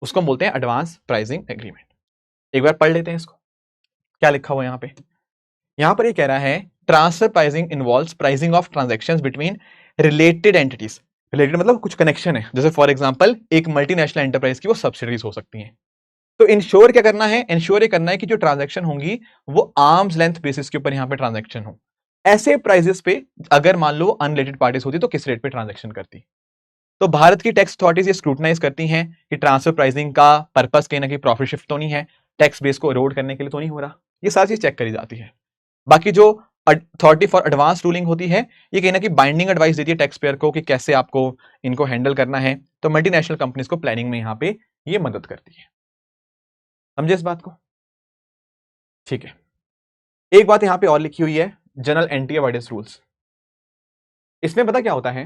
उसको हम बोलते हैं एडवांस प्राइसिंग एग्रीमेंट। एक बार पढ़ लेते हैं इसको, क्या लिखा हुआ है यहां पर ये कह रहा है transfer pricing involves pricing of transactions between related entities. Related मतलब कुछ कनेक्शन है, जैसे फॉर एग्जांपल एक मल्टीनेशनल एंटरप्राइज की वो सब्सिडीज हो सकती हैं। तो इंश्योर क्या करना है? इंश्योर ये करना है कि जो ट्रांजैक्शन होंगी वो आर्म्स लेंथ बेसिस के ऊपर यहां पे ट्रांजैक्शन हो। ऐसे प्राइजेस पे अगर मान लो अनरिलेटेड पार्टीज होती तो किस रेट पे ट्रांजैक्शन करती। तो भारत की टैक्स अथॉरिटीज ये स्क्रूटनाइज करती हैं कि ट्रांसफर प्राइसिंग का पर्पस कहीं ना कहीं प्रॉफिट शिफ्ट तो नहीं है, टैक्स बेस को इरोड करने के लिए तो नहीं हो रहा, ये सारी चीज चेक करी जाती है। बाकी जो अथॉरिटी फॉर एडवांस रूलिंग होती है, ये कहीं ना कहीं बाइंडिंग एडवाइस देती है टैक्स पेयर को कि कैसे आपको इनको हैंडल करना है। तो मल्टीनेशनल कंपनीज को प्लानिंग में यहाँ पे ये मदद करती है। समझे इस बात को? ठीक है, एक बात यहां पे और लिखी हुई है, जनरल एंटी अवॉइडेंस रूल्स। इसमें पता क्या होता है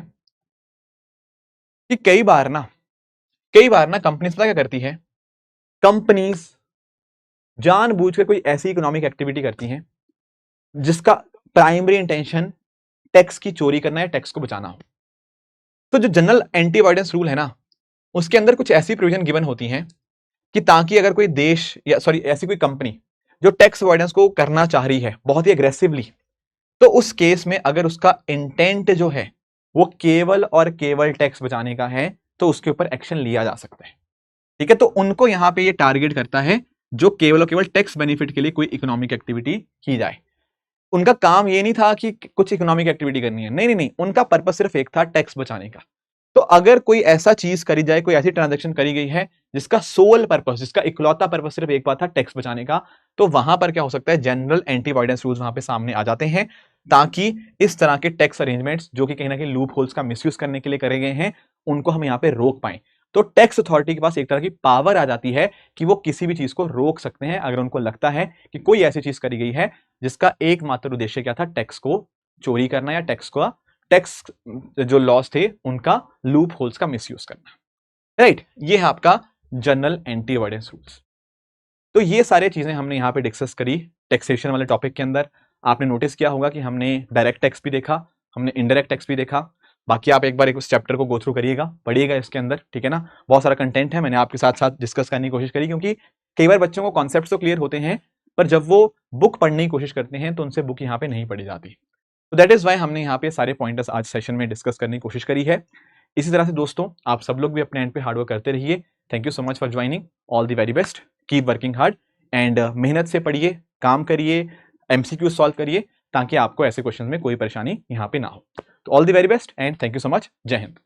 कि कई बार ना कंपनीज पता क्या करती है, कंपनीज जानबूझकर कोई ऐसी इकोनॉमिक एक्टिविटी करती हैं जिसका प्राइमरी इंटेंशन टैक्स की चोरी करना है, टैक्स को बचाना हो। तो जो जनरल एंटी अवॉइडेंस रूल है ना, उसके अंदर कुछ ऐसी प्रोविजन गिवन होती हैं कि ताकि अगर कोई देश या सॉरी ऐसी कोई कंपनी जो टैक्स अवॉइडेंस को करना चाह रही है बहुत ही एग्रेसिवली, तो उस केस में अगर उसका इंटेंट जो है वो केवल और केवल टैक्स बचाने का है तो उसके ऊपर एक्शन लिया जा सकता है। ठीक है, तो उनको यहां पे ये टारगेट करता है जो केवल और केवल टैक्स बेनिफिट के लिए कोई इकोनॉमिक एक्टिविटी की जाए। उनका काम ये नहीं था कि कुछ इकोनॉमिक एक्टिविटी करनी है, नहीं नहीं नहीं, उनका पर्पस सिर्फ एक था, टैक्स बचाने का। तो अगर कोई ऐसा चीज करी जाए, कोई ऐसी ट्रांजैक्शन करी गई है जिसका सोल पर्पस, जिसका इकलौता पर्पस सिर्फ एक बात था, टैक्स बचाने का, तो वहां पर क्या हो सकता है, जनरल एंटी अवॉइडेंस रूल्स वहां पे सामने आ जाते हैं, ताकि इस तरह के टैक्स अरेंजमेंट्स जो कि कहीं ना कहीं लूप होल्स का मिसयूज करने के लिए करे गए हैं, उनको हम यहाँ पे रोक पाए। तो टैक्स अथॉरिटी के पास एक तरह की पावर आ जाती है कि वो किसी भी चीज को रोक सकते हैं अगर उनको लगता है कि कोई ऐसी चीज करी गई है जिसका एकमात्र उद्देश्य क्या था, टैक्स को चोरी करना या टैक्स जो लॉस थे उनका लूप होल्स का मिसयूज करना। राइट, ये है आपका जनरल एंटी अवॉइडेंस रूल्स। तो ये सारी चीजें हमने यहां पे डिस्कस करी टैक्सेशन वाले टॉपिक के अंदर। आपने नोटिस किया होगा कि हमने डायरेक्ट टैक्स भी देखा, हमने इनडायरेक्ट टैक्स भी देखा। बाकी आप एक बार उस चैप्टर को गो थ्रू करिएगा, पढ़िएगा इसके अंदर, ठीक है ना। बहुत सारा कंटेंट है, मैंने आपके साथ साथ डिस्कस करने की कोशिश करी, क्योंकि कई बार बच्चों को कॉन्सेप्ट तो क्लियर होते हैं पर जब वो बुक पढ़ने की कोशिश करते हैं तो उनसे बुक यहाँ पे नहीं पढ़ी जाती। तो दैट इज वाई हमने यहाँ पे सारे पॉइंटर्स आज सेशन में डिस्कस करने की कोशिश करी है। इसी तरह से दोस्तों आप सब लोग भी अपने एंड पे हार्डवर्क करते रहिए। Thank you so much for joining, all the very best, keep working hard and मेहनत से पढ़िए, काम करिए, MCQ सॉल्व करिए ताकि आपको ऐसे क्वेश्चन में कोई परेशानी यहाँ पे ना हो। तो all the very best and thank you so much. जय हिंद।